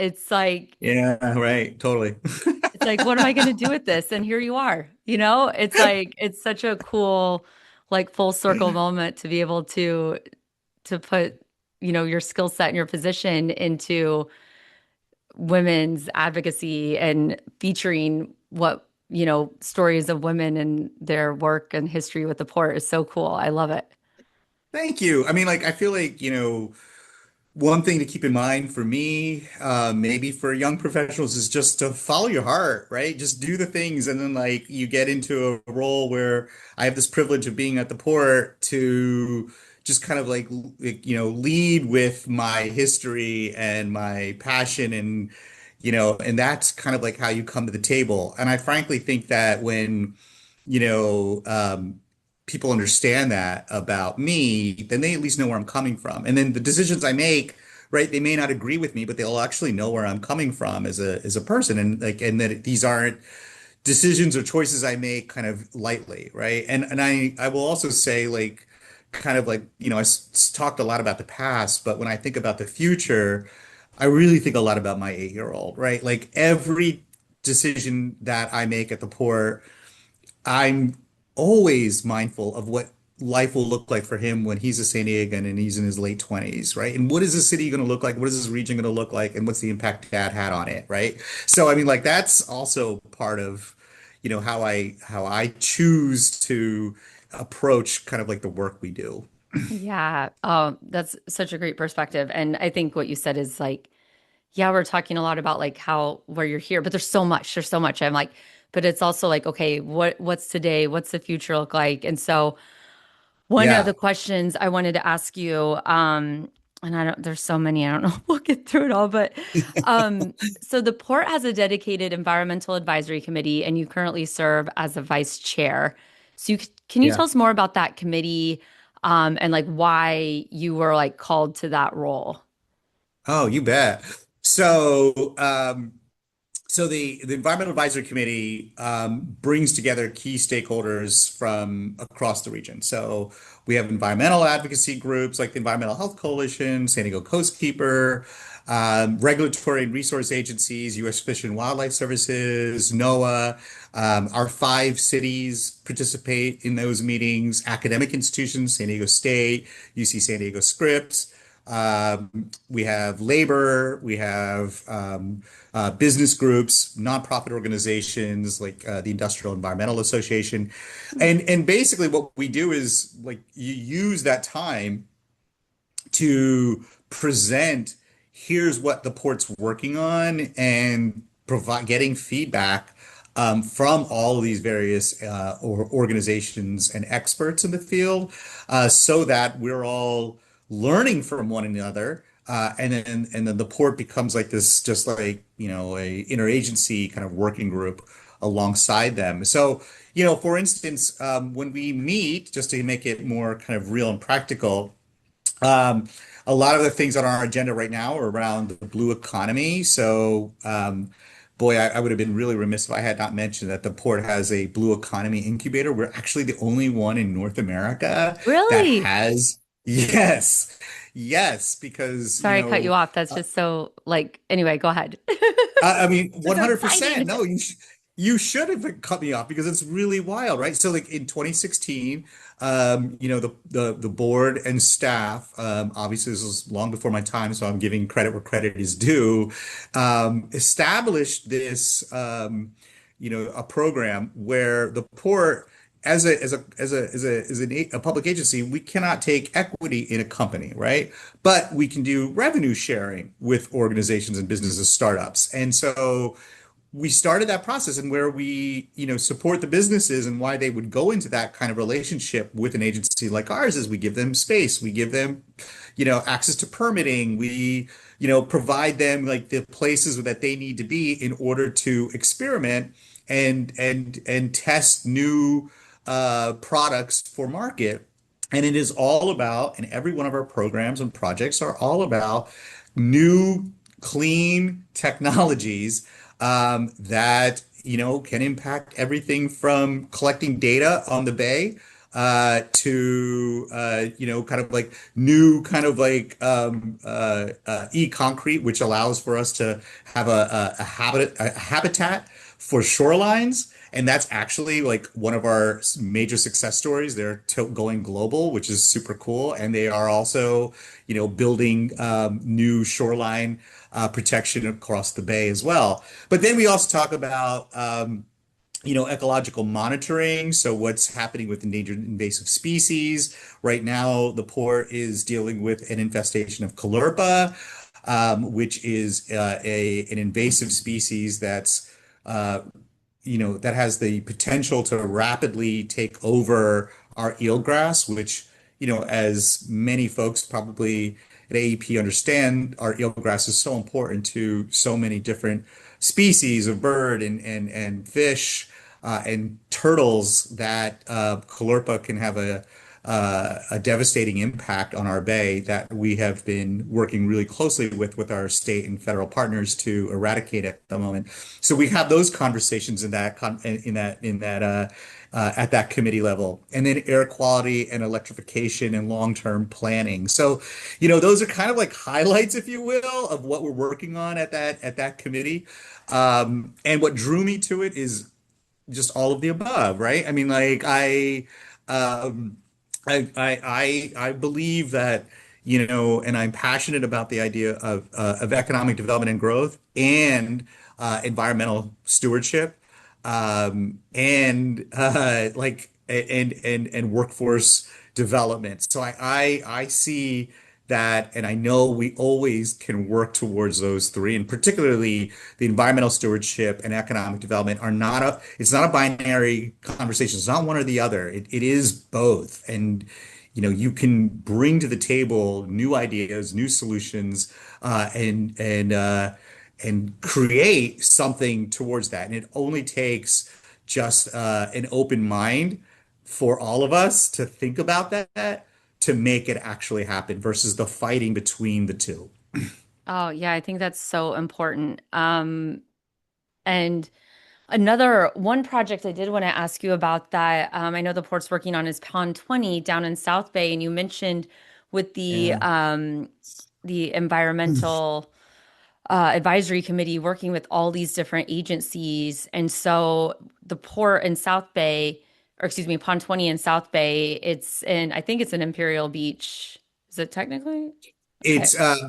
Yeah, right. Totally. It's like, what am I going to do with this? And here you are. It's like it's such a cool, like full circle moment to be able to put, your skill set and your position into women's advocacy and featuring what, stories of women and their work and history with the port is so cool. I love it. Thank you. I mean, like, I feel like, one thing to keep in mind for me, maybe for young professionals, is just to follow your heart, right? Just do the things. And then, like, you get into a role where I have this privilege of being at the port to just kind of like, lead with my history and my passion. And that's kind of like how you come to the table. And I frankly think that when, you know, um, people understand that about me, then they at least know where I'm coming from. And then the decisions I make, right, they may not agree with me, but they'll actually know where I'm coming from as a person, and like, and that these aren't decisions or choices I make kind of lightly, right? And I will also say like kind of like, talked a lot about the past, but when I think about the future, I really think a lot about my 8-year-old, right? Like every decision that I make at the port, I'm always mindful of what life will look like for him when he's a San Diegan and he's in his late 20s, right? And what is the city going to look like? What is this region going to look like? And what's the impact dad had on it, right? So I mean, like that's also part of, how I choose to approach kind of like the work we do. Yeah. Oh, that's such a great perspective. And I think what you said is like, yeah, we're talking a lot about like how where you're here, but there's so much. I'm like, but it's also like, okay, what's today? What's the future look like? And so one of Yeah. the questions I wanted to ask you, and there's so many, I don't know if we'll get through it all, but so the port has a dedicated environmental advisory committee, and you currently serve as a vice chair. So can you Yeah. tell us more about that committee, and like why you were like called to that role? Oh, you bet. So, the Environmental Advisory Committee brings together key stakeholders from across the region. So we have environmental advocacy groups like the Environmental Health Coalition, San Diego Coastkeeper, regulatory and resource agencies, U.S. Fish and Wildlife Services, NOAA. Our 5 cities participate in those meetings, academic institutions, San Diego State, UC San Diego Scripps. We have labor, we have business groups, nonprofit organizations like the Industrial Environmental Association, and basically what we do is like you use that time to present here's what the port's working on and provide getting feedback from all of these various organizations and experts in the field, so that we're all learning from one another. And then the port becomes like this, just like, a interagency kind of working group alongside them. So, for instance, when we meet, just to make it more kind of real and practical, um, a lot of the things on our agenda right now are around the blue economy. So, boy, I would have been really remiss if I had not mentioned that the port has a blue economy incubator. We're actually the only one in North America that Really? has, yes, yes, because, Sorry, I cut you off. That's just so like, anyway, go ahead. I mean, This is so 100%. exciting. No, you should have cut me off because it's really wild, right? So, like in 2016, the board and staff, obviously this was long before my time, so I'm giving credit where credit is due, established this, a program where the port, as a public agency, we cannot take equity in a company, right? But we can do revenue sharing with organizations and businesses, startups. And so we started that process, and where we, support the businesses and why they would go into that kind of relationship with an agency like ours is we give them space, we give them, access to permitting, we, provide them like the places that they need to be in order to experiment and test new products for market. And it is all about, and every one of our programs and projects are all about new clean technologies that can impact everything from collecting data on the bay to kind of like new kind of like e-concrete, which allows for us to have a habitat for shorelines. And that's actually like one of our major success stories. They're going global, which is super cool. And they are also, building new shoreline protection across the bay as well. But then we also talk about, ecological monitoring. So what's happening with endangered invasive species? Right now, the port is dealing with an infestation of caulerpa, which is an invasive species uh, that has the potential to rapidly take over our eelgrass, which, as many folks probably at AEP understand, our eelgrass is so important to so many different species of bird and fish and turtles that caulerpa can have a devastating impact on our bay that we have been working really closely with our state and federal partners to eradicate at the moment. So we have those conversations at that committee level, and then air quality and electrification and long-term planning. So, those are kind of like highlights, if you will, of what we're working on at that committee. And what drew me to it is just all of the above, right? I mean, like um, I believe that, and I'm passionate about the idea of economic development and growth and environmental stewardship, and and workforce development. So I see that, and I know we always can work towards those three, and particularly the environmental stewardship and economic development are not it's not a binary conversation. It's not one or the other. It is both. And, you can bring to the table new ideas, new solutions, and create something towards that. And it only takes just an open mind for all of us to think about that to make it actually happen versus the fighting between the two. Oh, yeah, I think that's so important. And another one project I did want to ask you about that I know the port's working on is Pond 20 down in South Bay, and you mentioned with Yeah. the environmental advisory committee working with all these different agencies. And so the port in South Bay, or excuse me, Pond 20 in South Bay, I think it's in Imperial Beach. Is it technically? Okay.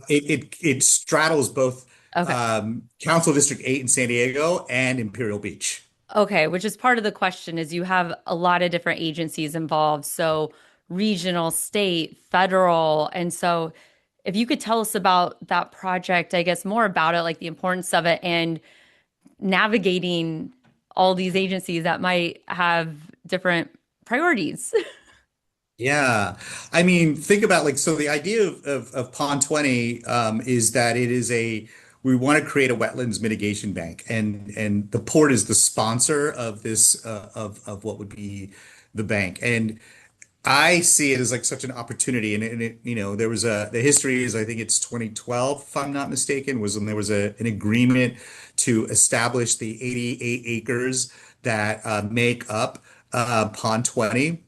It straddles both Okay. Council District 8 in San Diego and Imperial Beach. Okay, which is part of the question is you have a lot of different agencies involved, so regional, state, federal. And so if you could tell us about that project, I guess more about it, like the importance of it and navigating all these agencies that might have different priorities. Yeah. I mean, think about like, so the idea of Pond 20 is that we want to create a wetlands mitigation bank, and the port is the sponsor of this, of what would be the bank. And I see it as like such an opportunity. There was the history is, I think it's 2012, if I'm not mistaken, was when there was an agreement to establish the 88 acres that make up Pond 20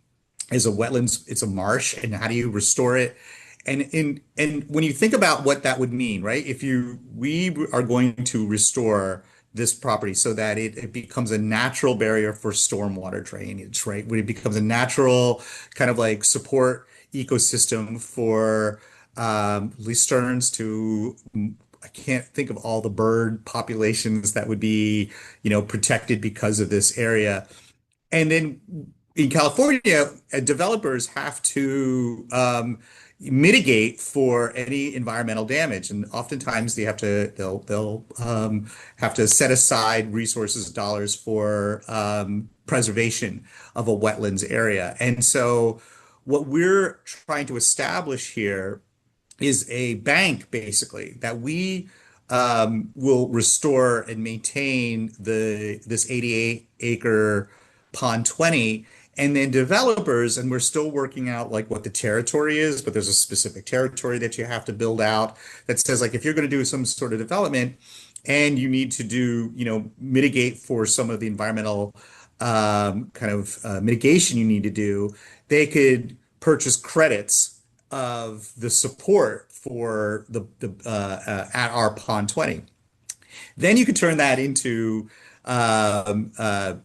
is a wetlands, it's a marsh, and how do you restore it? And when you think about what that would mean, right? If you we are going to restore this property so that it becomes a natural barrier for stormwater drainage, right? When it becomes a natural kind of like support ecosystem for Listerns to, I can't think of all the bird populations that would be, protected because of this area. And then in California, developers have to mitigate for any environmental damage, and oftentimes they'll have to set aside resources, dollars for preservation of a wetlands area. And so, what we're trying to establish here is a bank basically that we will restore and maintain this 88 acre Pond 20, and then developers, and we're still working out like what the territory is, but there's a specific territory that you have to build out that says like if you're going to do some sort of development and you need to do, mitigate for some of the environmental kind of mitigation you need to do, they could purchase credits of the support for at our Pond 20. Then you could turn that into, we're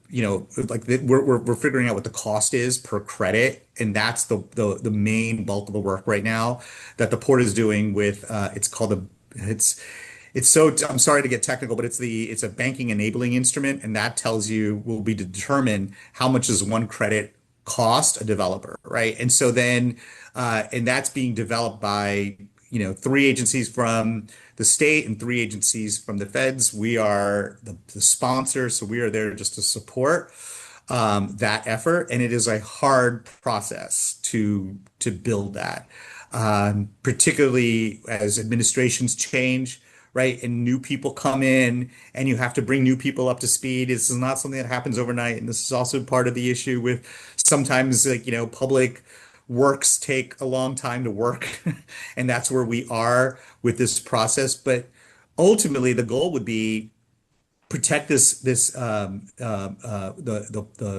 figuring out what the cost is per credit, and that's the main bulk of the work right now that the port is doing with, it's called it's so, I'm sorry to get technical, but it's a banking enabling instrument, and that tells you will be to determine how much does one credit cost a developer, right? And so then, and that's being developed by, three agencies from the state and three agencies from the feds. We are the sponsor, so we are there just to support that effort, and it is a hard process to build that, particularly as administrations change, right? And new people come in, and you have to bring new people up to speed. This is not something that happens overnight, and this is also part of the issue with sometimes like public works take a long time to work, and that's where we are with this process. But ultimately, the goal would be protect this the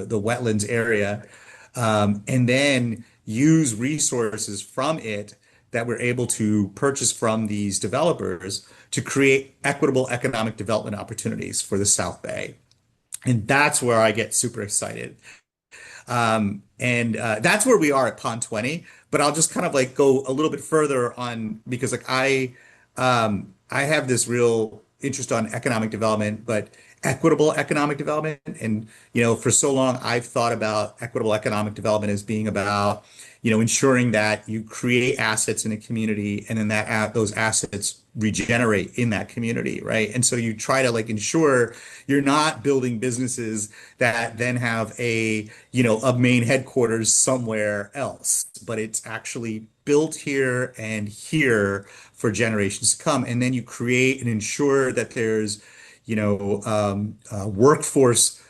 wetlands area, and then use resources from it that we're able to purchase from these developers to create equitable economic development opportunities for the South Bay. And that's where I get super excited. And that's where we are at Pond 20. But I'll just kind of like go a little bit further on because like I have this real interest on economic development, but equitable economic development. And for so long I've thought about equitable economic development as being about ensuring that you create assets in a community, and then those assets regenerate in that community, right? And so you try to like ensure you're not building businesses that then have a main headquarters somewhere else, but it's actually built here and here for generations to come. And then you create and ensure that there's, workforce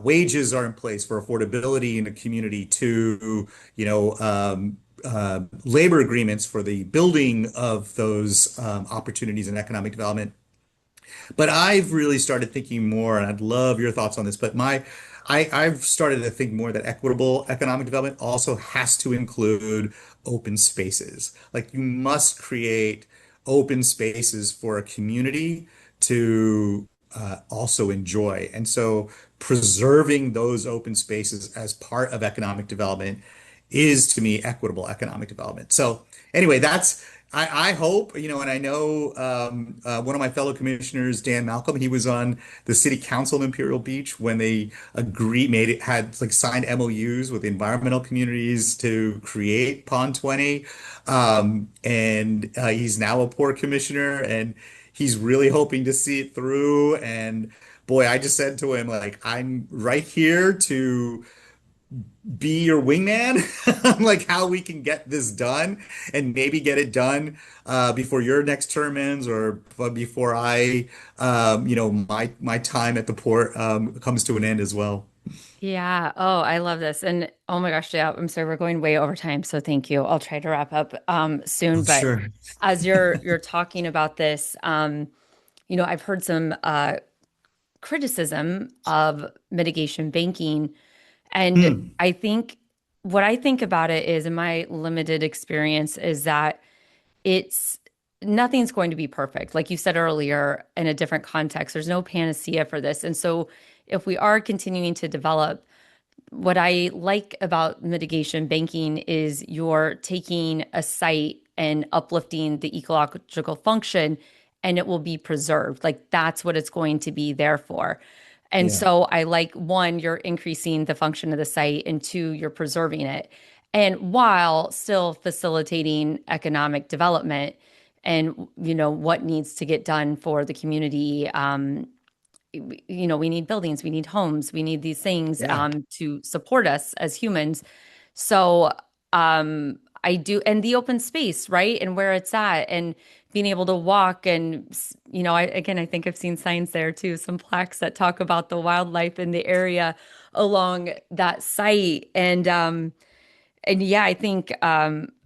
wages are in place for affordability in a community to, labor agreements for the building of those opportunities in economic development. But I've really started thinking more, and I'd love your thoughts on this, but I've started to think more that equitable economic development also has to include open spaces. Like you must create open spaces for a community to also enjoy. And so preserving those open spaces as part of economic development is to me equitable economic development. So anyway, I hope, and I know one of my fellow commissioners, Dan Malcolm, he was on the city council of Imperial Beach when they had like signed MOUs with environmental communities to create Pond 20. And he's now a port commissioner, and he's really hoping to see it through. And boy, I just said to him, like, I'm right here to be your wingman, like how we can get this done and maybe get it done before your next term ends or before my time at the port comes to an end as well. Yeah. Oh, I love this. And oh my gosh, yeah, I'm sorry, we're going way over time, so thank you. I'll try to wrap up soon. Oh, But sure. as you're talking about this, I've heard some criticism of mitigation banking. And Hmm. I think what I think about it is, in my limited experience, is that it's nothing's going to be perfect. Like you said earlier, in a different context, there's no panacea for this. And so if we are continuing to develop, what I like about mitigation banking is you're taking a site and uplifting the ecological function and it will be preserved. Like that's what it's going to be there for. And Yeah. so I like one, you're increasing the function of the site, and two, you're preserving it. And while still facilitating economic development and what needs to get done for the community, we need buildings, we need homes, we need these things Yeah. to support us as humans. So I do, and the open space, right? And where it's at, and being able to walk. And, I think I've seen signs there too, some plaques that talk about the wildlife in the area along that site. And yeah, I think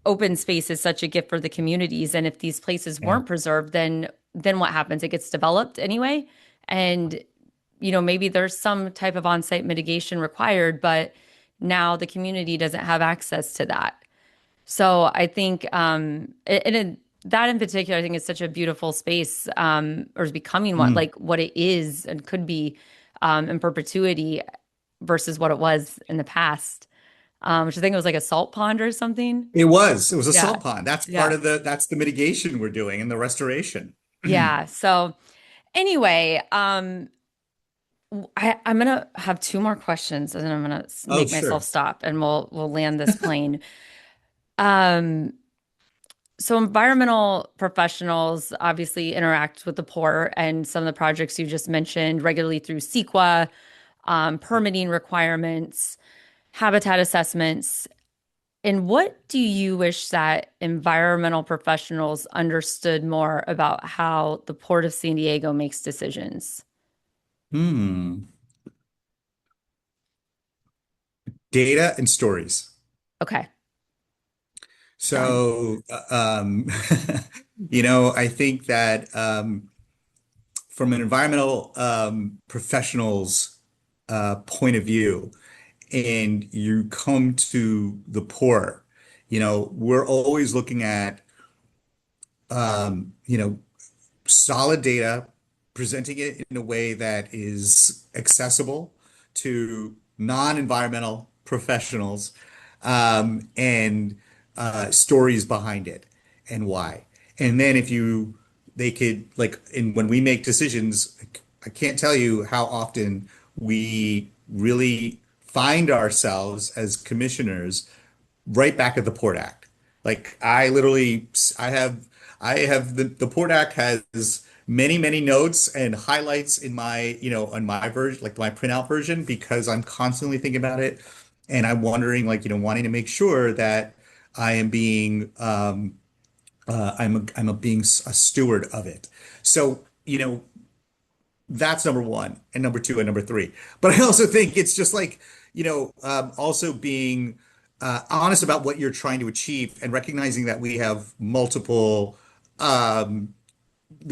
open space is such a gift for the communities. And if these places Yeah. weren't preserved, then what happens? It gets developed anyway. And maybe there's some type of on-site mitigation required, but now the community doesn't have access to that. So I think, that in particular, I think is such a beautiful space, or is becoming one, Mm. like what it is and could be, in perpetuity versus what it was in the past, which I think it was like a salt pond or something. It was. It was a Yeah. salt pond. That's part Yeah. of that's the mitigation we're doing and the restoration. Yeah. So anyway, I'm gonna have two more questions, and then I'm gonna Oh, make myself sure. stop, and we'll land this plane. Um, so environmental professionals obviously interact with the poor, and some of the projects you just mentioned regularly through CEQA, permitting requirements, habitat assessments. And what do you wish that environmental professionals understood more about how the Port of San Diego makes decisions? Hmm. Data and stories. Okay, done. So, I think that from an environmental professional's point of view, and you come to the port, we're always looking at, um, you know, solid data, presenting it in a way that is accessible to non-environmental professionals, and stories behind it and why. And then they could like, and when we make decisions, I can't tell you how often we really find ourselves as commissioners right back at the Port Act. Like I have the Port Act has many, many notes and highlights in on my version, like my printout version, because I'm constantly thinking about it. And I'm wondering, like, wanting to make sure that I am being, being a steward of it. So, that's number one and number two and number three. But I also think it's just like, also being honest about what you're trying to achieve and recognizing that um,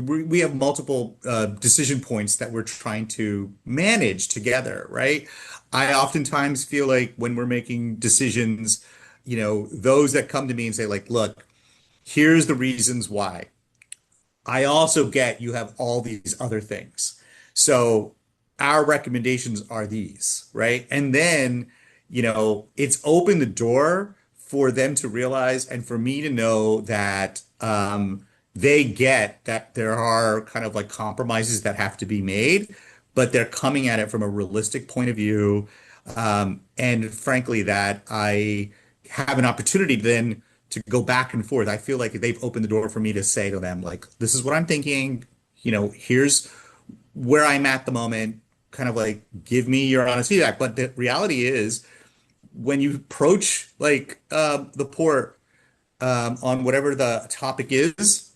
we have multiple decision points that we're trying to manage together, right? I oftentimes feel like when we're making decisions, those that come to me and say like, look, here's the reasons why. I also get you have all these other things. So our recommendations are these, right? And then, it's opened the door for them to realize and for me to know that they get that there are kind of like compromises that have to be made, but they're coming at it from a realistic point of view. And frankly, that I have an opportunity then to go back and forth. I feel like they've opened the door for me to say to them, like, this is what I'm thinking. Here's where I'm at the moment, kind of like give me your honest feedback. But the reality is, when you approach like the port on whatever the topic is,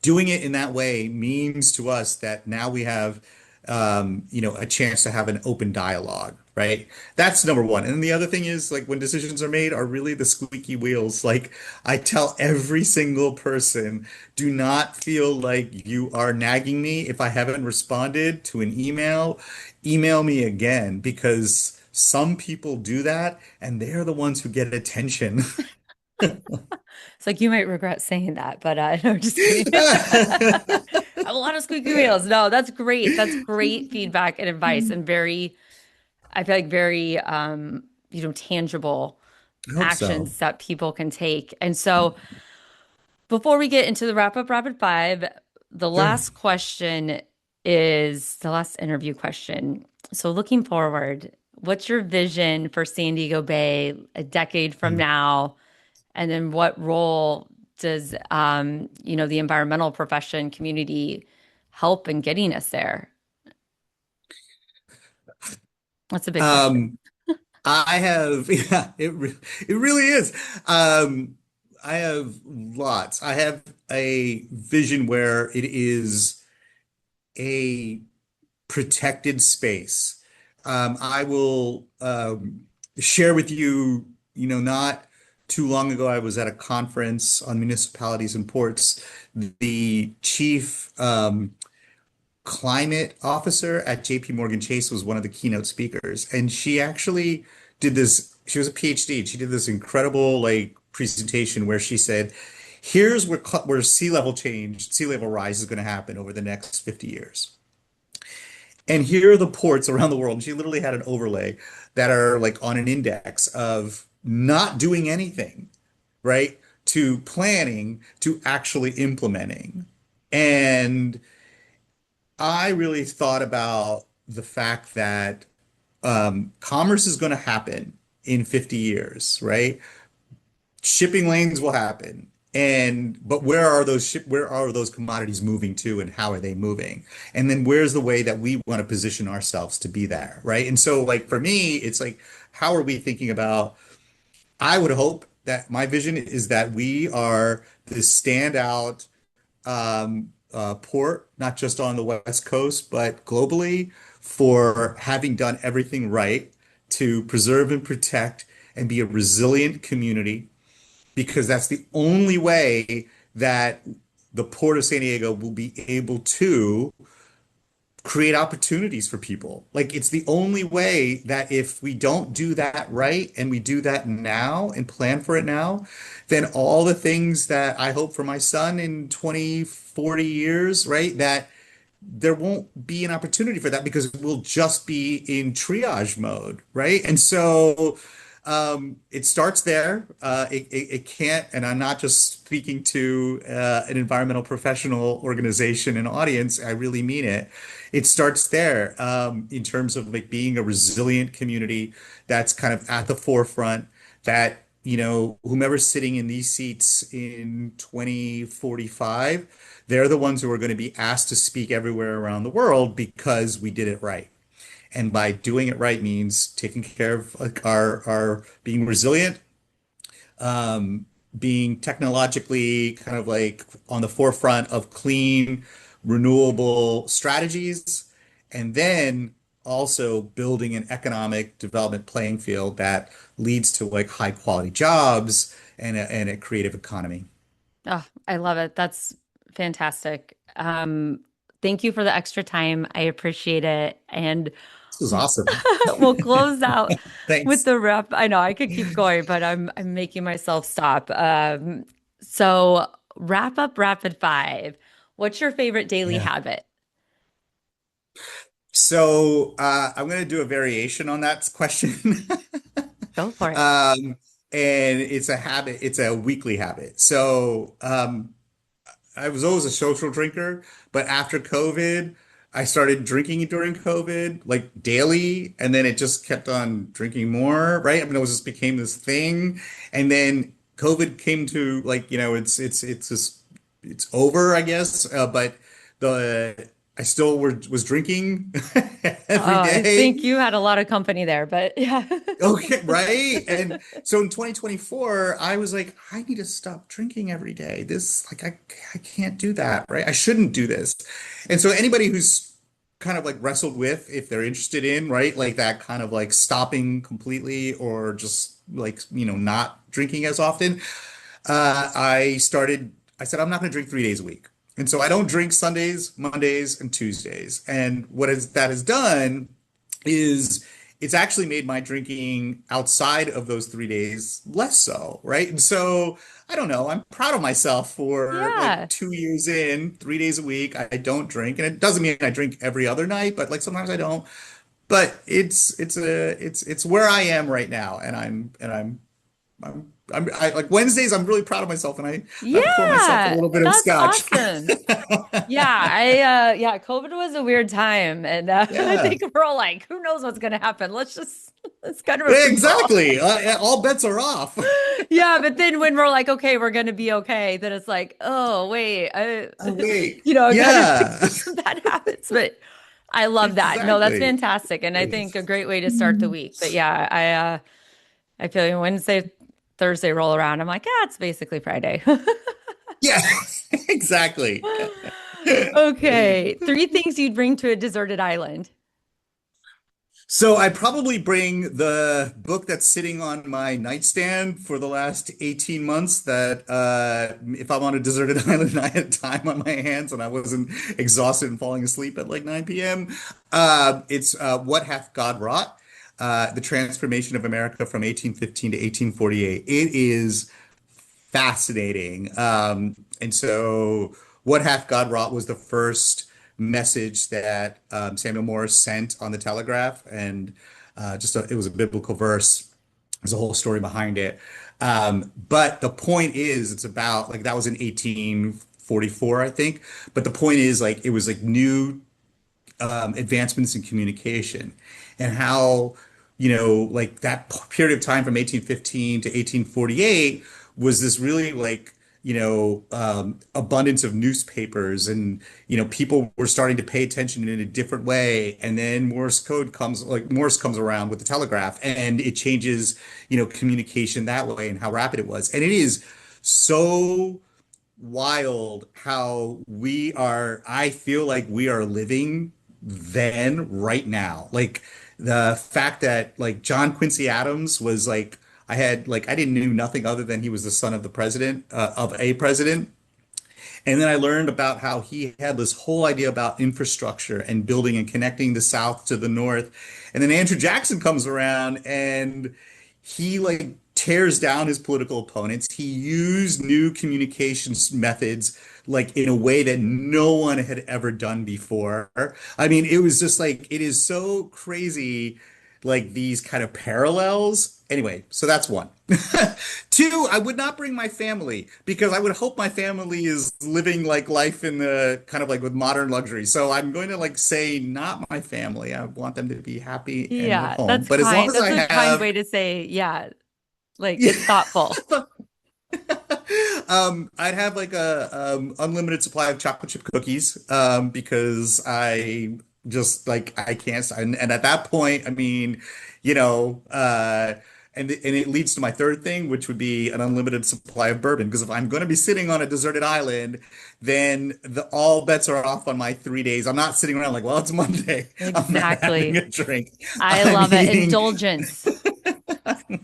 doing it in that way means to us that now we have a chance to have an open dialogue, right? That's number one. And then the other thing is like when decisions are made are really the squeaky wheels. Like I tell every single person, do not feel like you are nagging me if I haven't responded to an email. Email me again because some people do that and they're the ones who get attention. It's like you might regret saying that, but no, just kidding. I have a lot of squeaky wheels. No, that's great. That's great feedback and advice and very, I feel like very tangible I hope so. actions that people can take. And so before we get into the wrap up rapid five, the Sure. last question is the last interview question. So looking forward, what's your vision for San Diego Bay a decade from now? And then what role does the environmental profession community help in getting us there? That's a big question. Um, I have, yeah, it really is. Um, I have lots. I have a vision where it is a protected space. I will share with you, not too long ago, I was at a conference on municipalities and ports. The chief climate officer at JP Morgan Chase was one of the keynote speakers. And she actually did this, she was a PhD. She did this incredible like presentation where she said, here's where sea level rise is going to happen over the next 50 years. And here are the ports around the world. And she literally had an overlay that are like on an index of not doing anything, right? To planning to actually implementing. And I really thought about the fact that commerce is going to happen in 50 years, right? Shipping lanes will happen. But where are those commodities moving to and how are they moving? And then where's the way that we want to position ourselves to be there, right? And so like for me, it's like, how are we thinking about I would hope that my vision is that we are the standout port, not just on the West Coast, but globally, for having done everything right to preserve and protect and be a resilient community, because that's the only way that the Port of San Diego will be able to create opportunities for people. Like it's the only way that if we don't do that right and we do that now and plan for it now, then all the things that I hope for my son in 20, 40 years, right? That there won't be an opportunity for that because we'll just be in triage mode, right? And so it starts there. It can't, and I'm not just speaking to an environmental professional organization and audience. I really mean it. It starts there in terms of like being a resilient community that's kind of at the forefront that whomever's sitting in these seats in 2045, they're the ones who are going to be asked to speak everywhere around the world because we did it right. And by doing it right means taking care of like our being resilient, being technologically kind of like on the forefront of clean, renewable strategies, and then also building an economic development playing field that leads to like high quality jobs and a creative economy. Oh, I love it. That's fantastic. Thank you for the extra time. I appreciate it. And This was awesome. we'll close out with Thanks. the wrap. I know I could keep going, but I'm making myself stop. So wrap up rapid five. What's your favorite daily Yeah. habit? So I'm going to do a variation on that question. Go for it. Um, and it's a habit, it's a weekly habit. So I was always a social drinker, but after COVID, I started drinking during COVID, like daily, and then it just kept on drinking more, right? I mean, it was just became this thing. And then COVID came to like, it's just it's over, I guess. But the I still was drinking Oh, every I day. think you had a lot of company there, but yeah. Okay, right? And so in 2024, I was like, I need to stop drinking every day. I can't do that, right? I shouldn't do this. And so anybody who's kind of like wrestled with if they're interested in, right? Like that kind of like stopping completely or just like, not drinking as often. I said, I'm not going to drink 3 days a week. And so I don't drink Sundays, Mondays, and Tuesdays. And that has done is it's actually made my drinking outside of those 3 days less so, right? And so I don't know. I'm proud of myself for like Yeah. 2 years in, 3 days a week. I don't drink, and it doesn't mean I drink every other night, but like sometimes I don't. But it's where I am right now, and I like Wednesdays. I'm really proud of myself, and I pour myself a Yeah, little bit of that's scotch. awesome. Yeah, yeah, COVID was a weird time and I Yeah, think we're all like, who knows what's going to happen? It's kind of a free for all. exactly. All bets are off. Yeah, but then when we're like, okay, we're going to be okay, then it's like, oh, wait, Oh, wait. I got to Yeah, fix some bad habits. But I love that. No, that's exactly. fantastic. And I think a great way to start the week. But yeah, I feel like Wednesday, Thursday roll around. I'm like, yeah, it's basically Friday. Yeah, exactly. Okay. Three things you'd bring to a deserted island. So I probably bring the book that's sitting on my nightstand for the last 18 months that if I'm on a deserted island and I had time on my hands and I wasn't exhausted and falling asleep at like 9 p.m. It's What Hath God Wrought? The Transformation of America from 1815 to 1848. It is fascinating. And so, What Hath God Wrought was the first message that Samuel Morse sent on the telegraph, and it was a biblical verse. There's a whole story behind it. But the point is, it's about like that was in 1844, I think. But the point is, like, it was like new advancements in communication and how, like that period of time from 1815 to 1848 was this really like, abundance of newspapers and, people were starting to pay attention in a different way. And then Morse comes around with the telegraph and it changes, communication that way and how rapid it was. And it is so wild how I feel like we are living then right now. Like the fact that like John Quincy Adams was like, I didn't knew nothing other than he was the son of the president, of a president. And then I learned about how he had this whole idea about infrastructure and building and connecting the South to the North. And then Andrew Jackson comes around and he like tears down his political opponents. He used new communications methods like in a way that no one had ever done before. I mean, it was just like it is so crazy, like these kind of parallels. Anyway, so that's one. Two, I would not bring my family because I would hope my family is living like life in the kind of like with modern luxury. So I'm going to like say not my family. I want them to be happy and at Yeah, home. that's But as long kind. as That's I a kind have way to say, yeah, like yeah, it's thoughtful. I'd have like a unlimited supply of chocolate chip cookies because I just like I can't and at that point I mean you know and it leads to my third thing which would be an unlimited supply of bourbon because if I'm going to be sitting on a deserted island then all bets are off on my 3 days. I'm not sitting around like well it's Monday. I'm not having Exactly. a drink. I I'm love it. eating Indulgence.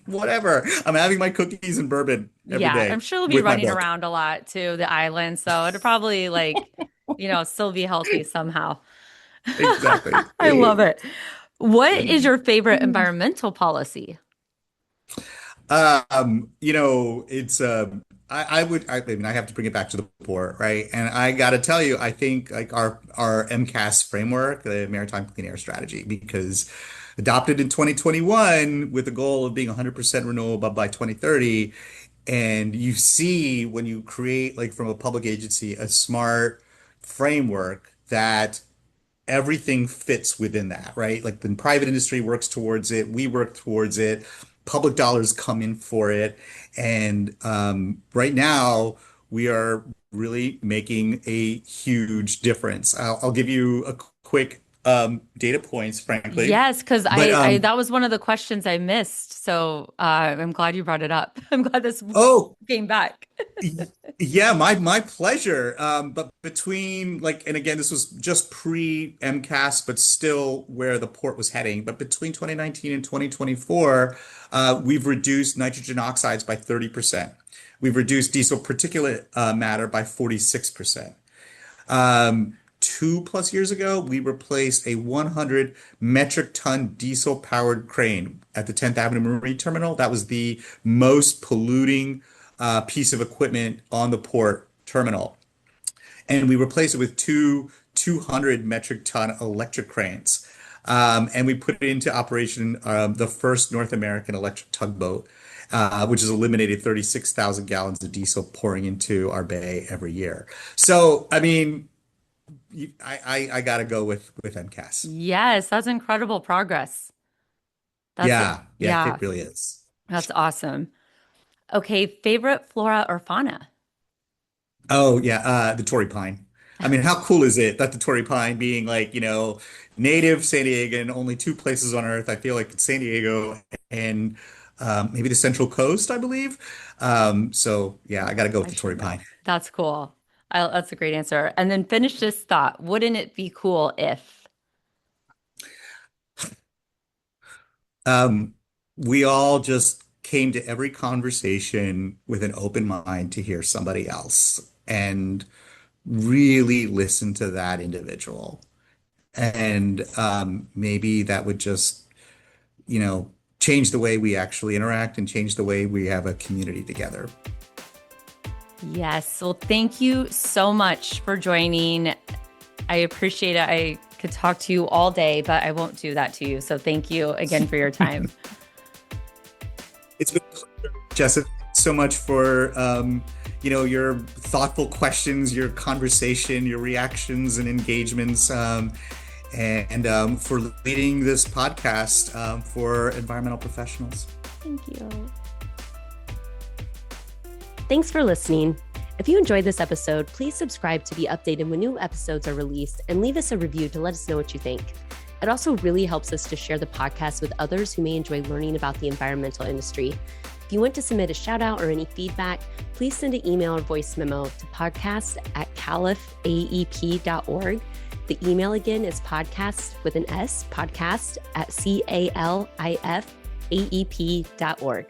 whatever. I'm having my cookies and bourbon every Yeah, I'm day sure we'll be with my running book. around a lot too, the island. So it'll probably like, still be healthy somehow. Exactly. I love it. What is your favorite environmental policy? It's I mean I have to bring it back to the poor, right? And I gotta tell you, I think like our MCAS framework, the Maritime Clean Air Strategy, because adopted in 2021 with the goal of being 100% renewable by 2030. And you see when you create like from a public agency a smart framework that everything fits within that, right? Like the private industry works towards it, we work towards it, public dollars come in for it. And right now, we are really making a huge difference. I'll give you a quick data points, frankly. Yes, because But I that was one of the questions I missed. So I'm glad you brought it up. I'm glad this oh, came back. yeah, my pleasure. But between like, and again, this was just pre MCAS, but still where the port was heading. But between 2019 and 2024, we've reduced nitrogen oxides by 30%. We've reduced diesel particulate matter by 46%. 2+ years ago, we replaced a 100 metric ton diesel powered crane at the 10th Avenue Marine Terminal. That was the most polluting piece of equipment on the port terminal. And we replaced it with two 200 metric ton electric cranes. And we put it into operation the first North American electric tugboat, which has eliminated 36,000 gallons of diesel pouring into our bay every year. So, I mean, I got to go with MCAS. Yes, that's incredible progress. That's Yeah, yeah, it really is. that's awesome. Okay, favorite flora or fauna? Oh yeah, the Torrey pine. I mean, how cool is it that the Torrey pine being like, native San Diegan, only two places on Earth. I feel like San Diego and maybe the Central Coast, I believe. So yeah, I got to go with I the should Torrey know. pine. That's cool. That's a great answer. And then finish this thought. Wouldn't it be cool if? Um, we all just came to every conversation with an open mind to hear somebody else and really listen to that individual. And maybe that would just, change the way we actually interact and change the way we have a community together. Yes. Well, thank you so much for joining. I appreciate it. I could talk to you all day, but I won't do that to you. So thank you again for your time. It's been a pleasure, Jessica. So much for your thoughtful questions, your conversation, your reactions and engagements, and for leading this podcast for environmental professionals. Thank you. Thanks for listening. If you enjoyed this episode, please subscribe to be updated when new episodes are released and leave us a review to let us know what you think. It also really helps us to share the podcast with others who may enjoy learning about the environmental industry. If you want to submit a shout out or any feedback, please send an email or voice memo to podcast@califaep.org. The email again is podcast with an S, podcast@califaep.org.